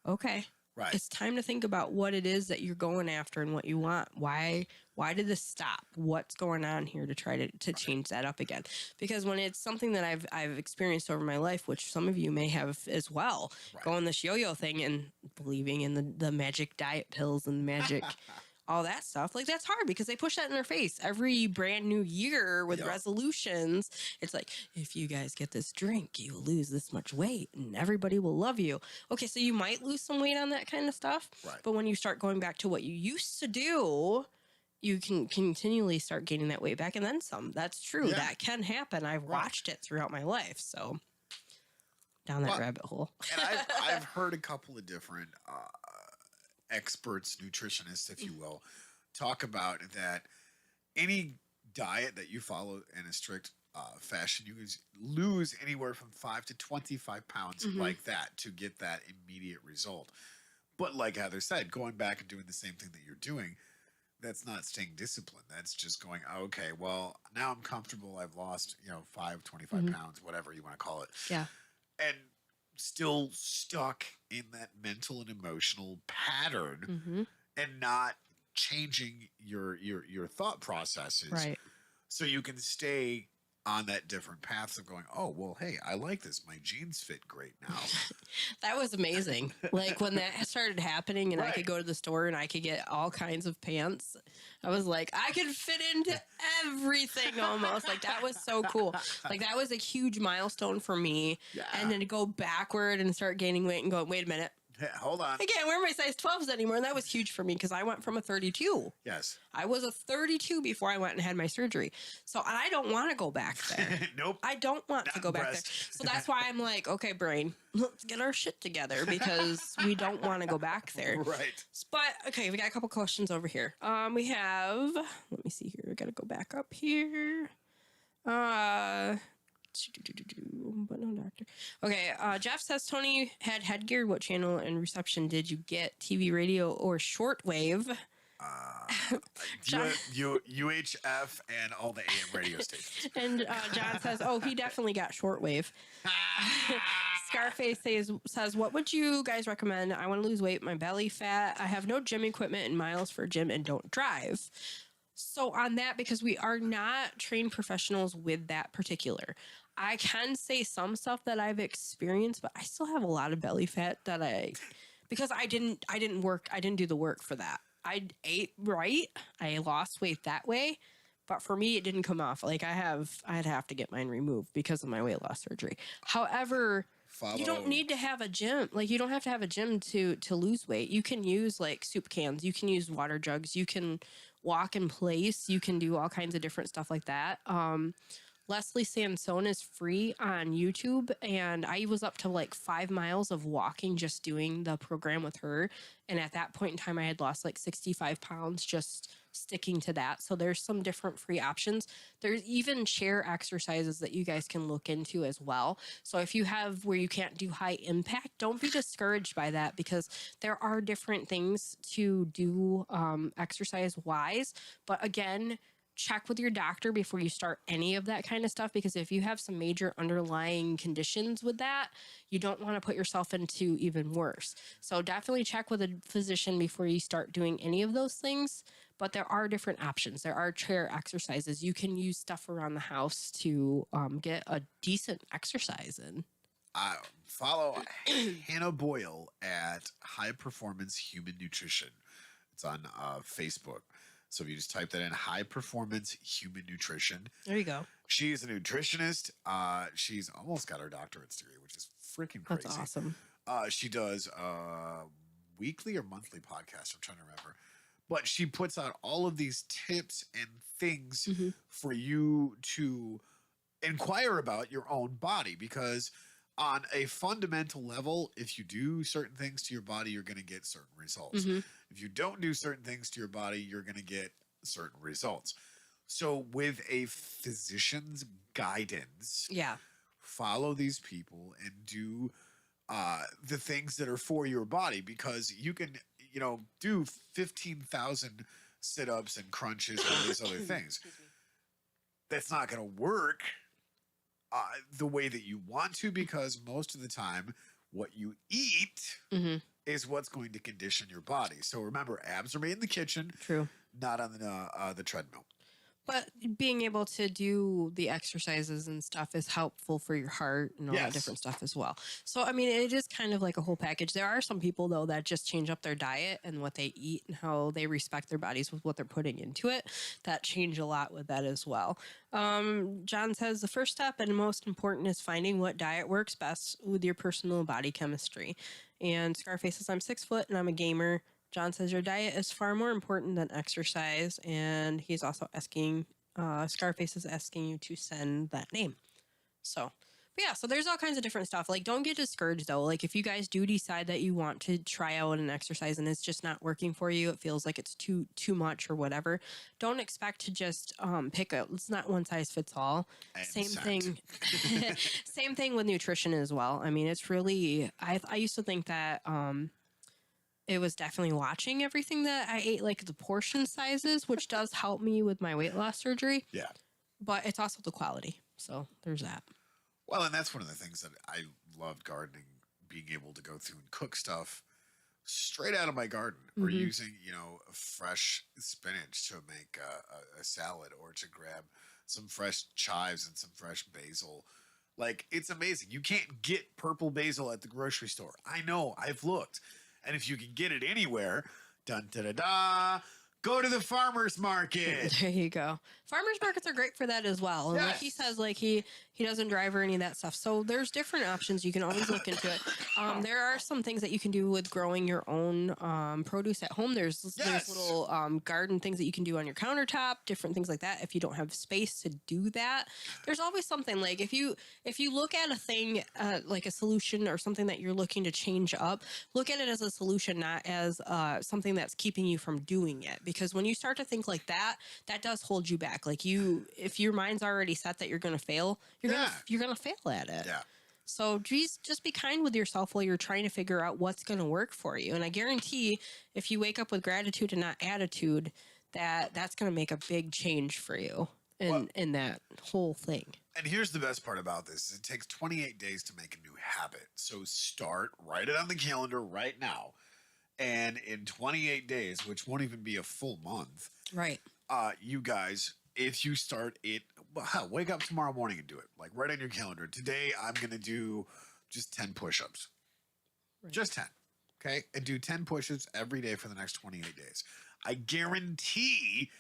okay, it's time to think about what it is that you're going after and what you want. Why did this stop? What's going on here to try to change that up again? Because when it's something that I've experienced over my life, which some of you may have as well, going this yo-yo thing and believing in the magic diet pills and magic, all that stuff, like that's hard because they push that in their face every brand new year with resolutions. It's like, if you guys get this drink, you will lose this much weight and everybody will love you. Okay, so you might lose some weight on that kind of stuff, but when you start going back to what you used to do, you can continually start gaining that weight back and then some. That's true. That can happen. I've watched it throughout my life. So down that rabbit hole. And I've heard a couple of different experts, nutritionists, if you will, talk about that any diet that you follow in a strict fashion, you can lose anywhere from 5 to 25 pounds like that to get that immediate result. But like Heather said, going back and doing the same thing that you're doing, that's not staying disciplined. That's just going, okay, well, now I'm comfortable. I've lost, 5, 25 pounds, whatever you want to call it. Yeah. And still stuck in that mental and emotional pattern and not changing your thought processes. Right. So you can stay on that different paths of going, oh, well, hey, I like this. My jeans fit great now. That was amazing. Like when that started happening and I Right. could go to the store and I could get all kinds of pants, I was like, I could fit into everything almost. Like that was so cool. Like that was a huge milestone for me. Yeah. And then to go backward and start gaining weight and go, wait a minute, Hey, hold on. I can't wear my size 12s anymore. And that was huge for me because I went from a 32. Yes. I was a 32 before I went and had my surgery. So I don't want to go back there. Nope. I don't want to Not go back there. impressed. So that's why I'm like, okay, brain, let's get our shit together because we don't want to go back there. Right. But okay, we got a couple questions over here. We have, let me see here. We got to go back up here. But no doctor. Okay, Jeff says Tony had headgear. What channel and reception did you get? TV, radio, or shortwave? John- UHF and all the AM radio stations. And John says, oh, he definitely got shortwave. Scarface says, what would you guys recommend? I want to lose weight, my belly fat. I have no gym equipment and miles for a gym and don't drive. So on that, because we are not trained professionals with that particular, I can say some stuff that I've experienced, but I still have a lot of belly fat that because I didn't do the work for that. I ate right. I lost weight that way. But for me, it didn't come off. Like I'd have to get mine removed because of my weight loss surgery. However, you don't need to have a gym. Like you don't have to have a gym to lose weight. You can use like soup cans. You can use water jugs. You can walk in place. You can do all kinds of different stuff like that. Leslie Sansone is free on YouTube, and I was up to like 5 miles of walking just doing the program with her. And at that point in time, I had lost like 65 pounds just sticking to that. So there's some different free options. There's even chair exercises that you guys can look into as well. So if you have where you can't do high impact, don't be discouraged by that because there are different things to do exercise wise. But again, check with your doctor before you start any of that kind of stuff, because if you have some major underlying conditions with that, you don't want to put yourself into even worse. So definitely check with a physician before you start doing any of those things. But there are different options. There are chair exercises. You can use stuff around the house to get a decent exercise in. Follow Hannah Boyle at High Performance Human Nutrition. It's on Facebook. So if you just type that in, High Performance Human Nutrition. There you go. She's a nutritionist. She's almost got her doctorate's degree, which is freaking crazy. That's awesome. She does weekly or monthly podcast. I'm trying to remember. But she puts out all of these tips and things for you to inquire about your own body, because on a fundamental level, if you do certain things to your body, you're going to get certain results. If you don't do certain things to your body, you're going to get certain results. So with a physician's guidance, follow these people and do the things that are for your body, because you can, do 15,000 sit-ups and crunches and all these other things. That's not going to work the way that you want to, because most of the time what you eat is what's going to condition your body. So remember, abs are made in the kitchen, not on the treadmill. But being able to do the exercises and stuff is helpful for your heart and all that different stuff as well. So, I mean, it is kind of like a whole package. There are some people, though, that just change up their diet and what they eat and how they respect their bodies with what they're putting into it. That change a lot with that as well. John says the first step and most important is finding what diet works best with your personal body chemistry. And Scarface says, I'm 6 foot and I'm a gamer. John says your diet is far more important than exercise, and he's also asking, Scarface is asking you to send that name. So, but yeah, so there's all kinds of different stuff. Like, don't get discouraged though. Like, if you guys do decide that you want to try out an exercise and it's just not working for you, it feels like it's too much or whatever, don't expect to just pick a. It's not one size fits all. Same thing. Same thing with nutrition as well. I mean, it's really. I used to think that. It was definitely watching everything that I ate, like the portion sizes, which does help me with my weight loss surgery. Yeah. But it's also the quality. So there's that. Well, and that's one of the things that I loved gardening, being able to go through and cook stuff straight out of my garden, or using, fresh spinach to make a salad, or to grab some fresh chives and some fresh basil. Like, it's amazing. You can't get purple basil at the grocery store. I know, I've looked. And if you can get it anywhere, dun da da da, go to the farmer's market. There you go. Farmers markets are great for that as well. And like he says, like he doesn't drive or any of that stuff. So there's different options. You can always look into it. There are some things that you can do with growing your own produce at home. There's little garden things that you can do on your countertop, different things like that. If you don't have space to do that, there's always something. Like if you look at a thing like a solution or something that you're looking to change up, look at it as a solution, not as something that's keeping you from doing it. Because when you start to think like that, that does hold you back. Like if your mind's already set that you're going to fail, you're gonna fail at it. Yeah. So just be kind with yourself while you're trying to figure out what's going to work for you. And I guarantee if you wake up with gratitude and not attitude, that's going to make a big change for you in that whole thing. And here's the best part about this. It takes 28 days to make a new habit. So write it on the calendar right now. And in 28 days, which won't even be a full month. Right. You guys, if you start it, wake up tomorrow morning and do it. Like, right on your calendar. Today, I'm going to do just 10 push-ups. Right. Just 10. Okay? And do 10 push-ups every day for the next 28 days. I guarantee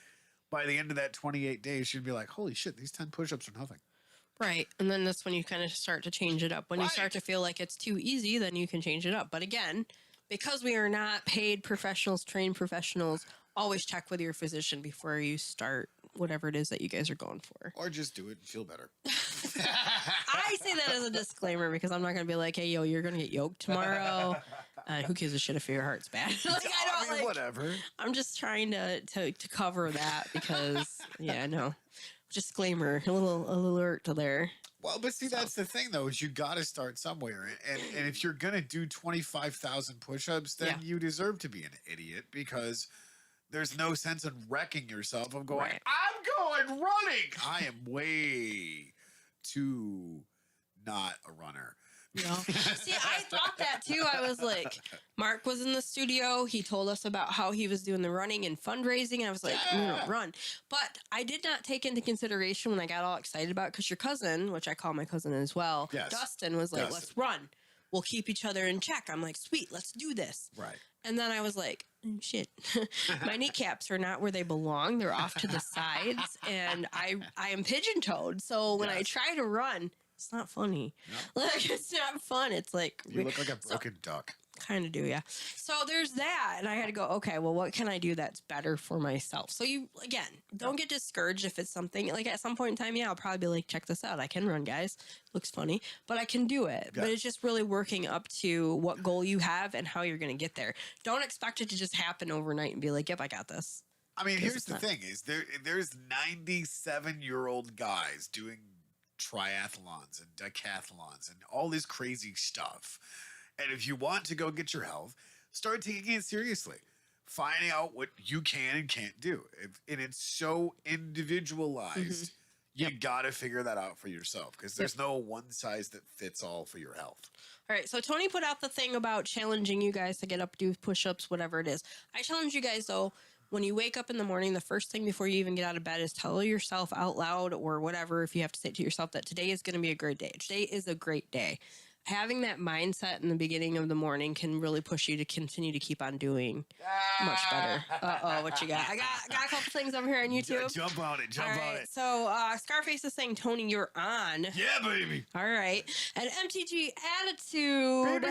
by the end of that 28 days, you'd be like, holy shit, these 10 push-ups are nothing. Right. And then that's when you kind of start to change it up. When you start to feel like it's too easy, then you can change it up. But again, because we are not paid professionals, trained professionals, always check with your physician before you start whatever it is that you guys are going for. Or just do it and feel better. I say that as a disclaimer because I'm not going to be like, hey, yo, you're going to get yoked tomorrow. Who gives a shit if your heart's bad? I mean, whatever. I'm just trying to cover that because, no. Disclaimer, a little alert to there. Well, but see, that's the thing, though, is you got to start somewhere. And if you're going to do 25,000 push-ups, then you deserve to be an idiot because there's no sense in wrecking yourself of going, I'm going running. I am way too not a runner. No. See, I thought that too. I was like, Mark was in the studio. He told us about how he was doing the running and fundraising. I was like, run. But I did not take into consideration when I got all excited about it because your cousin, which I call my cousin as well, Dustin, was like, let's run. We'll keep each other in check. I'm like, sweet, let's do this. Right. And then I was like, shit, my kneecaps are not where they belong. They're off to the sides. And I am pigeon-toed. So when I try to run, it's not funny. No. Like, it's not fun. It's like... You look like a broken duck. Kind of do, yeah. So there's that. And I had to go, okay, well, what can I do that's better for myself? So you, again, don't get discouraged if it's something... Like, at some point in time, I'll probably be like, check this out. I can run, guys. Looks funny. But I can do it. Yeah. But it's just really working up to what goal you have and how you're going to get there. Don't expect it to just happen overnight and be like, yep, I got this. I mean, here's the thing. Is there's 97-year-old guys doing triathlons and decathlons and all this crazy stuff. And if you want to go get your health, start taking it seriously. Finding out what you can and can't do. And it's so individualized. You got to figure that out for yourself because there's no one size that fits all for your health. All right. So Tony put out the thing about challenging you guys to get up, do push-ups, whatever it is. I challenge you guys, though, when you wake up in the morning, the first thing before you even get out of bed is tell yourself out loud or whatever, if you have to say it to yourself, that today is going to be a great day. Today is a great day. Having that mindset in the beginning of the morning can really push you to continue to keep on doing much better. Uh-oh, what you got? I got a couple things over here on YouTube. Jump on it. Jump on it. So Scarface is saying, Tony, you're on. Yeah, baby. All right. And MTG Attitude.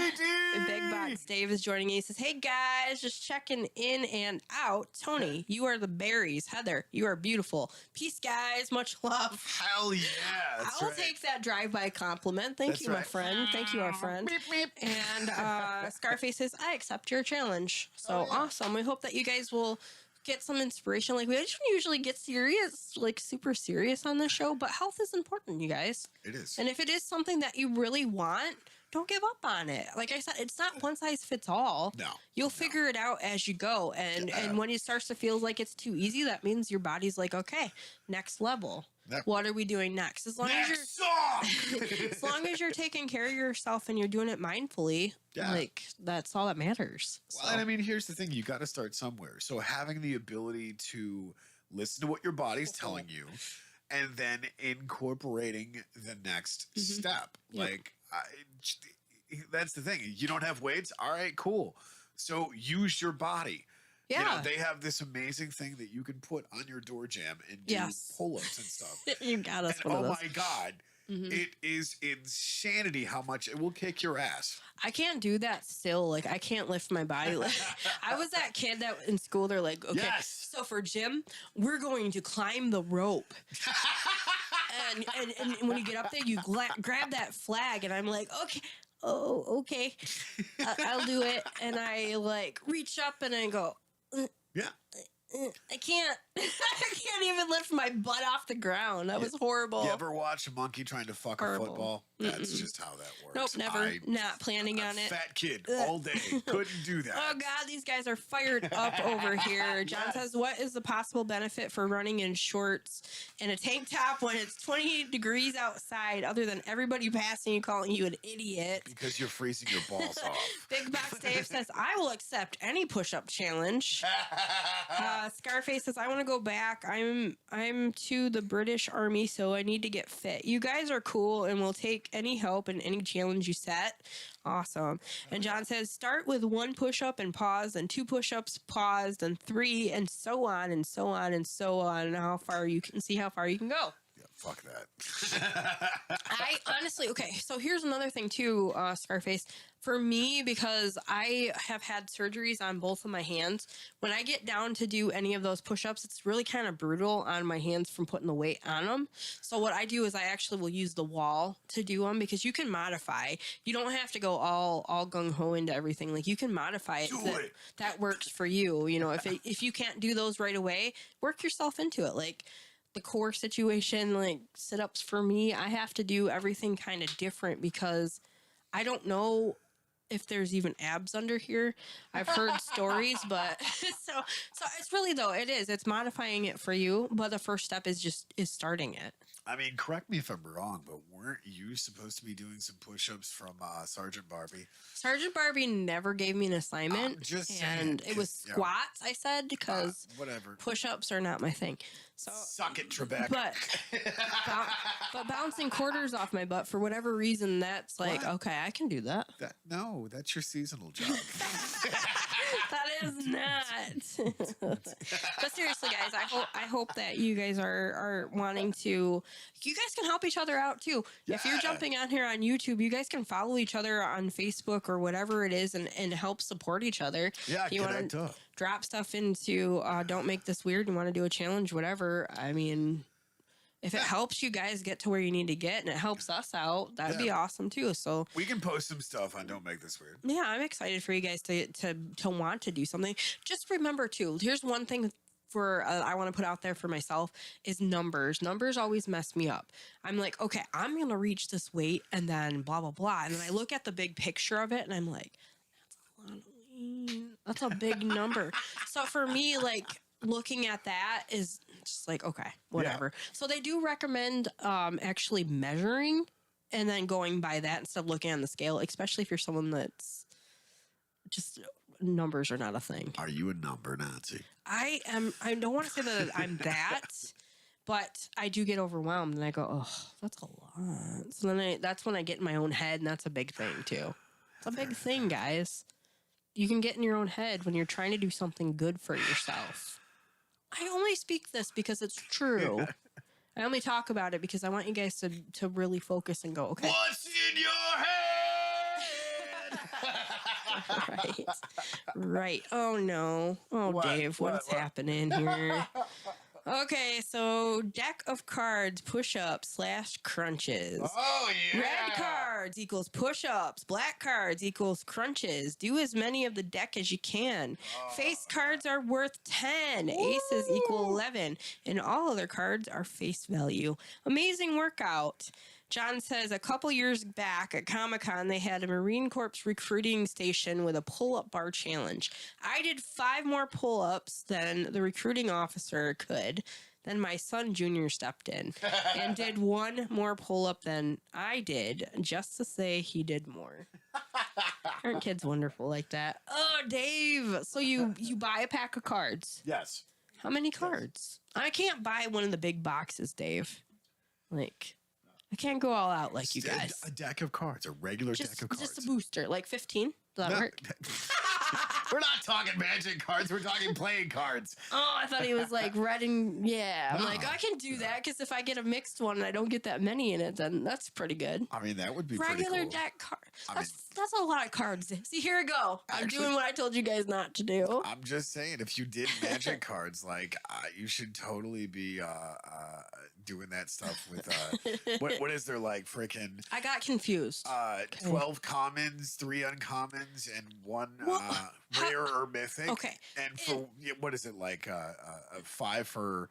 Big Box Dave is joining me. He says, hey, guys, just checking in and out. Tony, you are the berries. Heather, you are beautiful. Peace, guys. Much love. Hell yeah. I'll take that drive-by compliment. Thank you, my friend. Thank you, our friend. Beep, beep. And Scarface says, I accept your challenge. So awesome. We hope that you guys will get some inspiration. Like, we don't usually get serious, like super serious on this show, but health is important, you guys. It is. And if it is something that you really want, don't give up on it. Like I said, it's not one size fits all. No. You'll figure it out as you go. And when it starts to feel like it's too easy, that means your body's like, okay, next level. What are we doing next? As long as you're taking care of yourself and you're doing it mindfully, like that's all that matters. Well, and I mean, here's the thing: you got to start somewhere. So having the ability to listen to what your body's telling you, and then incorporating the next step. Yep. Like, that's the thing. You don't have weights? All right, cool. So use your body. Yeah. You know, they have this amazing thing that you can put on your door jamb and do pull-ups and stuff. You got us and one of those. my God, it is insanity how much it will kick your ass. I can't do that still. Like, I can't lift my body. Like, I was that kid that in school, they're like, okay, so for gym, we're going to climb the rope. and when you get up there, you grab that flag, and I'm like, okay. Oh, okay. I'll do it. And I like reach up and I go, I can't even lift my butt off the ground. That was horrible. You ever watch a monkey trying to fuck a football? That's just how that works. Nope, never. Not planning on it. Fat kid all day. Couldn't do that. Oh God, these guys are fired up over here. John says, what is the possible benefit for running in shorts and a tank top when it's 20 degrees outside other than everybody passing you calling you an idiot? Because you're freezing your balls off. Big Box Dave says, I will accept any push-up challenge. Scarface says, I want to go back. I'm to the British Army, so I need to get fit. You guys are cool and will take any help in any challenge you set. Awesome. And John says, start with 1 push-up and pause, and 2 push-ups, pause, and 3, and so on, and so on, and so on, and how far you can go. Yeah, fuck that. I honestly, okay, so here's another thing too, Scarface. For me, because I have had surgeries on both of my hands, when I get down to do any of those push-ups, it's really kind of brutal on my hands from putting the weight on them. So what I do is I actually will use the wall to do them, because you can modify. You don't have to go all gung-ho into everything. Like, you can modify it. That works for you. You know, if you can't do those right away, work yourself into it. Like, the core situation, like sit-ups for me, I have to do everything kind of different because I don't know if there's even abs under here. I've heard stories, but so it's really, though, it's modifying it for you, but the first step is starting it. I mean, correct me if I'm wrong, but weren't you supposed to be doing some push-ups from Sergeant Barbie? Sergeant Barbie never gave me an assignment, and it was squats, I said, because whatever. Push-ups are not my thing. So suck it, Trebek. But bouncing quarters off my butt, for whatever reason, that's like, okay, I can do that. No, that's your seasonal job. That is not. But seriously, guys, I hope that you guys are wanting to. You guys can help each other out too. Yeah. If you're jumping on here on YouTube, you guys can follow each other on Facebook or whatever it is, and help support each other. Yeah, you want to drop stuff into Don't Make This Weird. You want to do a challenge, whatever. I mean, if it helps you guys get to where you need to get, and it helps us out, that'd be awesome too. So we can post some stuff on Don't Make This Weird. Yeah, I'm excited for you guys to want to do something. Just remember too, here's one thing for I want to put out there for myself is numbers. Numbers always mess me up. I'm like, okay, I'm gonna reach this weight, and then blah blah blah, and then I look at the big picture of it, and I'm like, that's a lot of lean. That's a big number. So for me, like, looking at that is just like, okay, whatever. Yeah. So they do recommend actually measuring and then going by that instead of looking on the scale, especially if you're someone that's just numbers are not a thing. Are you a number Nazi? I am. I don't want to say that I'm that, but I do get overwhelmed and I go, oh, that's a lot. So then that's when I get in my own head, and that's a big thing too. It's a big thing, guys. You can get in your own head when you're trying to do something good for yourself. I only speak this because it's true. I only talk about it because I want you guys to really focus and go, okay. What's in your head? Right. Oh, no. Oh, Dave, what's happening here? Okay, so deck of cards, push-ups / crunches. Oh, yeah. Red cards equals push-ups. Black cards equals crunches. Do as many of the deck as you can. Face cards are worth 10. Aces equal 11. And all other cards are face value. Amazing workout. John says a couple years back at Comic-Con, they had a Marine Corps recruiting station with a pull-up bar challenge. I did 5 more pull-ups than the recruiting officer could. Then my son, Junior, stepped in and did 1 more pull-up than I did, just to say he did more. Aren't kids wonderful like that? Oh, Dave. So you buy a pack of cards. Yes. How many cards? I can't buy one of the big boxes, Dave. Like, I can't go all out like you guys. A deck of cards, a regular deck of cards. Just a booster, like 15. Does that work? We're not talking magic cards. We're talking playing cards. Oh, I thought he was like red and I'm like, I can do that because if I get a mixed one and I don't get that many in it, then that's pretty good. I mean, that would be regular pretty cool. deck card. That's a lot of cards. See, here we go. I'm doing what I told you guys not to do. I'm just saying, if you did magic cards, like you should totally be doing that stuff with what is there like freaking? I got confused. 12 commons, 3 uncommons, and 1 rare or mythic. Okay. And for what is it like? 5 for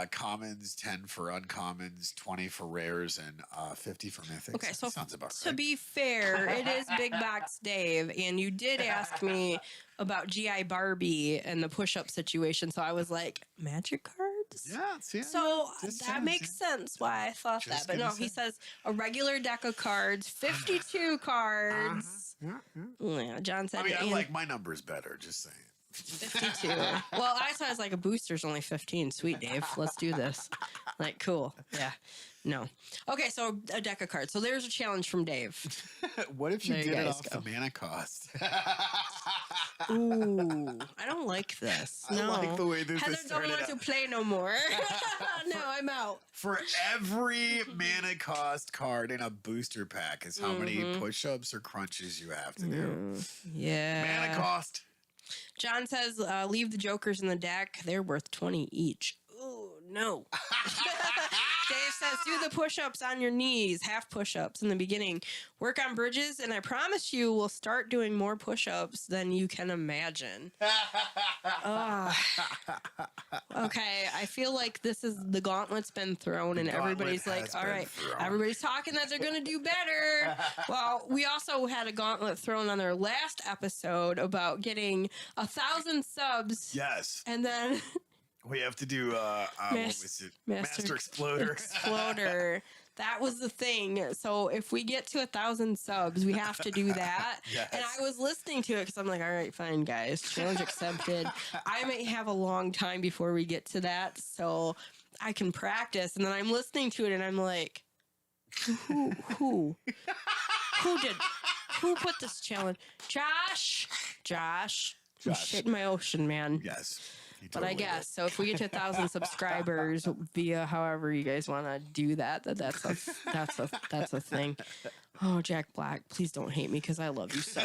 commons, 10 for uncommons, 20 for rares, and 50 for mythics. Okay, so sounds about to right. be fair, it is Big Box Dave, and you did ask me about GI Barbie and the push-up situation, so I was like, magic cards? Yeah. So that makes sense why I thought that. But no, he says a regular deck of cards, 52 cards. Yeah, John said. I mean, I like my numbers better, just saying. 52. Well, I thought it was like a booster's only 15. Sweet, Dave. Let's do this. Like, cool. Yeah. No. Okay, so a deck of cards. So there's a challenge from Dave. What if you did it off the mana cost? Ooh, I don't like this. No. I like the way this Heather is don't turning want out. to play no more. No, I'm out. For every mana cost card in a booster pack is how many push-ups or crunches you have to do. Yeah. Mana cost. John says, leave the jokers in the deck. They're worth 20 each. Ooh, no. Dave says, do the push-ups on your knees, half push-ups in the beginning. Work on bridges, and I promise you we'll start doing more push-ups than you can imagine. Okay, I feel like this is the gauntlet's been thrown, and everybody's like, all right, everybody's talking that they're going to do better. Well, we also had a gauntlet thrown on their last episode about getting 1,000 subs. Yes. And then... We have to do, what was it? Master Exploder. Exploder. That was the thing. So if we get to 1,000 subs, we have to do that. Yes. And I was listening to it because I'm like, all right, fine, guys. Challenge accepted. I may have a long time before we get to that, so I can practice. And then I'm listening to it, and I'm like, who put this challenge? Josh. I'm shitting my ocean, man. Yes. But I guess so. If we get to 1,000 subscribers via however you guys want to do that's a thing. Oh, Jack Black, please don't hate me because I love you so.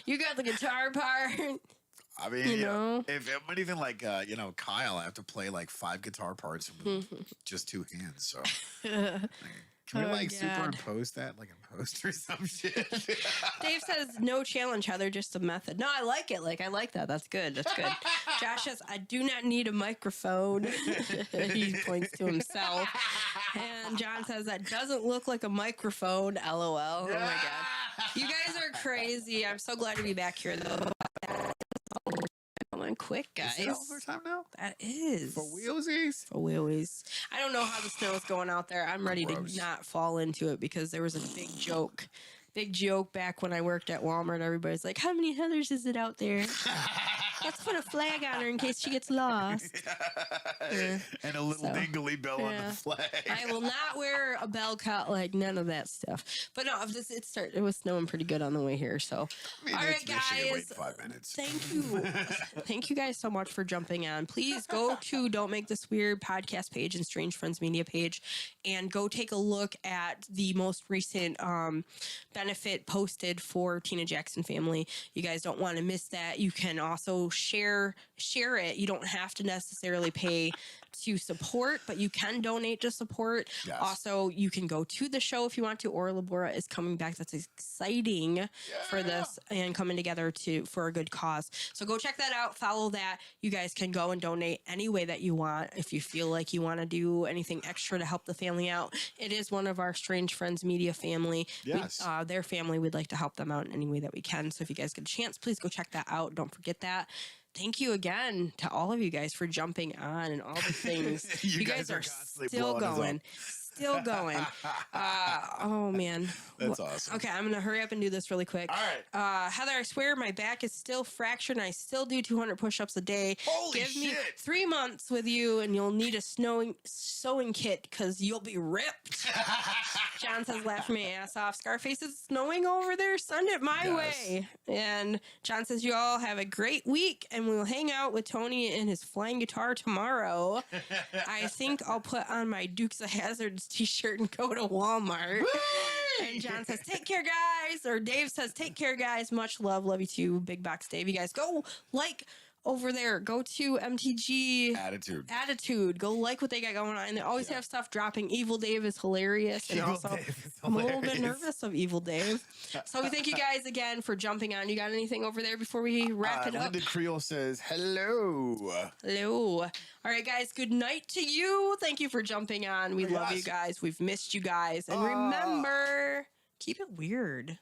You got the guitar part. I mean, you know, if anything like Kyle, I have to play like 5 guitar parts with just 2 hands. So can we superimpose that like a post or some shit? Dave says no challenge, Heather, just a method. No, I like it. I like that. That's good. Josh says I do not need a microphone. He points to himself. And John says that doesn't look like a microphone. LOL. Oh my god. You guys are crazy. I'm so glad to be back here though. Quick, guys. Is it overtime now? That is. For wheelsies? For wheelies. I don't know how the snow is going out there. I'm ready to not fall into it because there was a big joke back when I worked at Walmart. Everybody's like, how many Heathers is it out there? Let's put a flag on her in case she gets lost. And a little dingly bell on the flag. I will not wear a bell cut, like none of that stuff. But no, it was snowing pretty good on the way here. So, all right, guys. Wait 5 minutes. Thank you. Thank you guys so much for jumping on. Please go to Don't Make This Weird podcast page and Strange Friends Media page and go take a look at the most recent benefit posted for Tina Jackson family. You guys don't want to miss that. You can also share it. You don't have to necessarily pay to support, but you can donate to support. Yes. Also, you can go to the show if you want to. Ora Labora is coming back. That's exciting for this and coming together for a good cause. So go check that out. Follow that. You guys can go and donate any way that you want. If you feel like you want to do anything extra to help the family out, it is one of our Strange Friends Media family. Yes. Their family, we'd like to help them out in any way that we can. So if you guys get a chance, please go check that out. Don't forget that. Thank you again to all of you guys for jumping on and all the things. you guys are still still going. Oh man, That's awesome. Okay, I'm gonna hurry up and do this really quick. All right, Heather, I swear my back is still fractured, and I still do 200 push-ups a day. Holy Give me shit. 3 months with you, and you'll need a sewing kit because you'll be ripped. John says, laughing my ass off. Scarface, is snowing over there. Send it my way. And John says, you all have a great week, and we'll hang out with Tony and his flying guitar tomorrow. I think I'll put on my Dukes of Hazzards t-shirt and go to Walmart. And John says, take care, guys. Or Dave says, take care, guys. Much love. Love you too. Big Box Dave. You guys go over there. Go to MTG Attitude. Go like what they got going on. And they always have stuff dropping. Evil Dave is hilarious. And also, I'm a little bit nervous of Evil Dave. So we thank you guys again for jumping on. You got anything over there before we wrap it up? Linda Creel says, hello. Hello. All right, guys. Good night to you. Thank you for jumping on. We love you guys. We've missed you guys. And remember, keep it weird.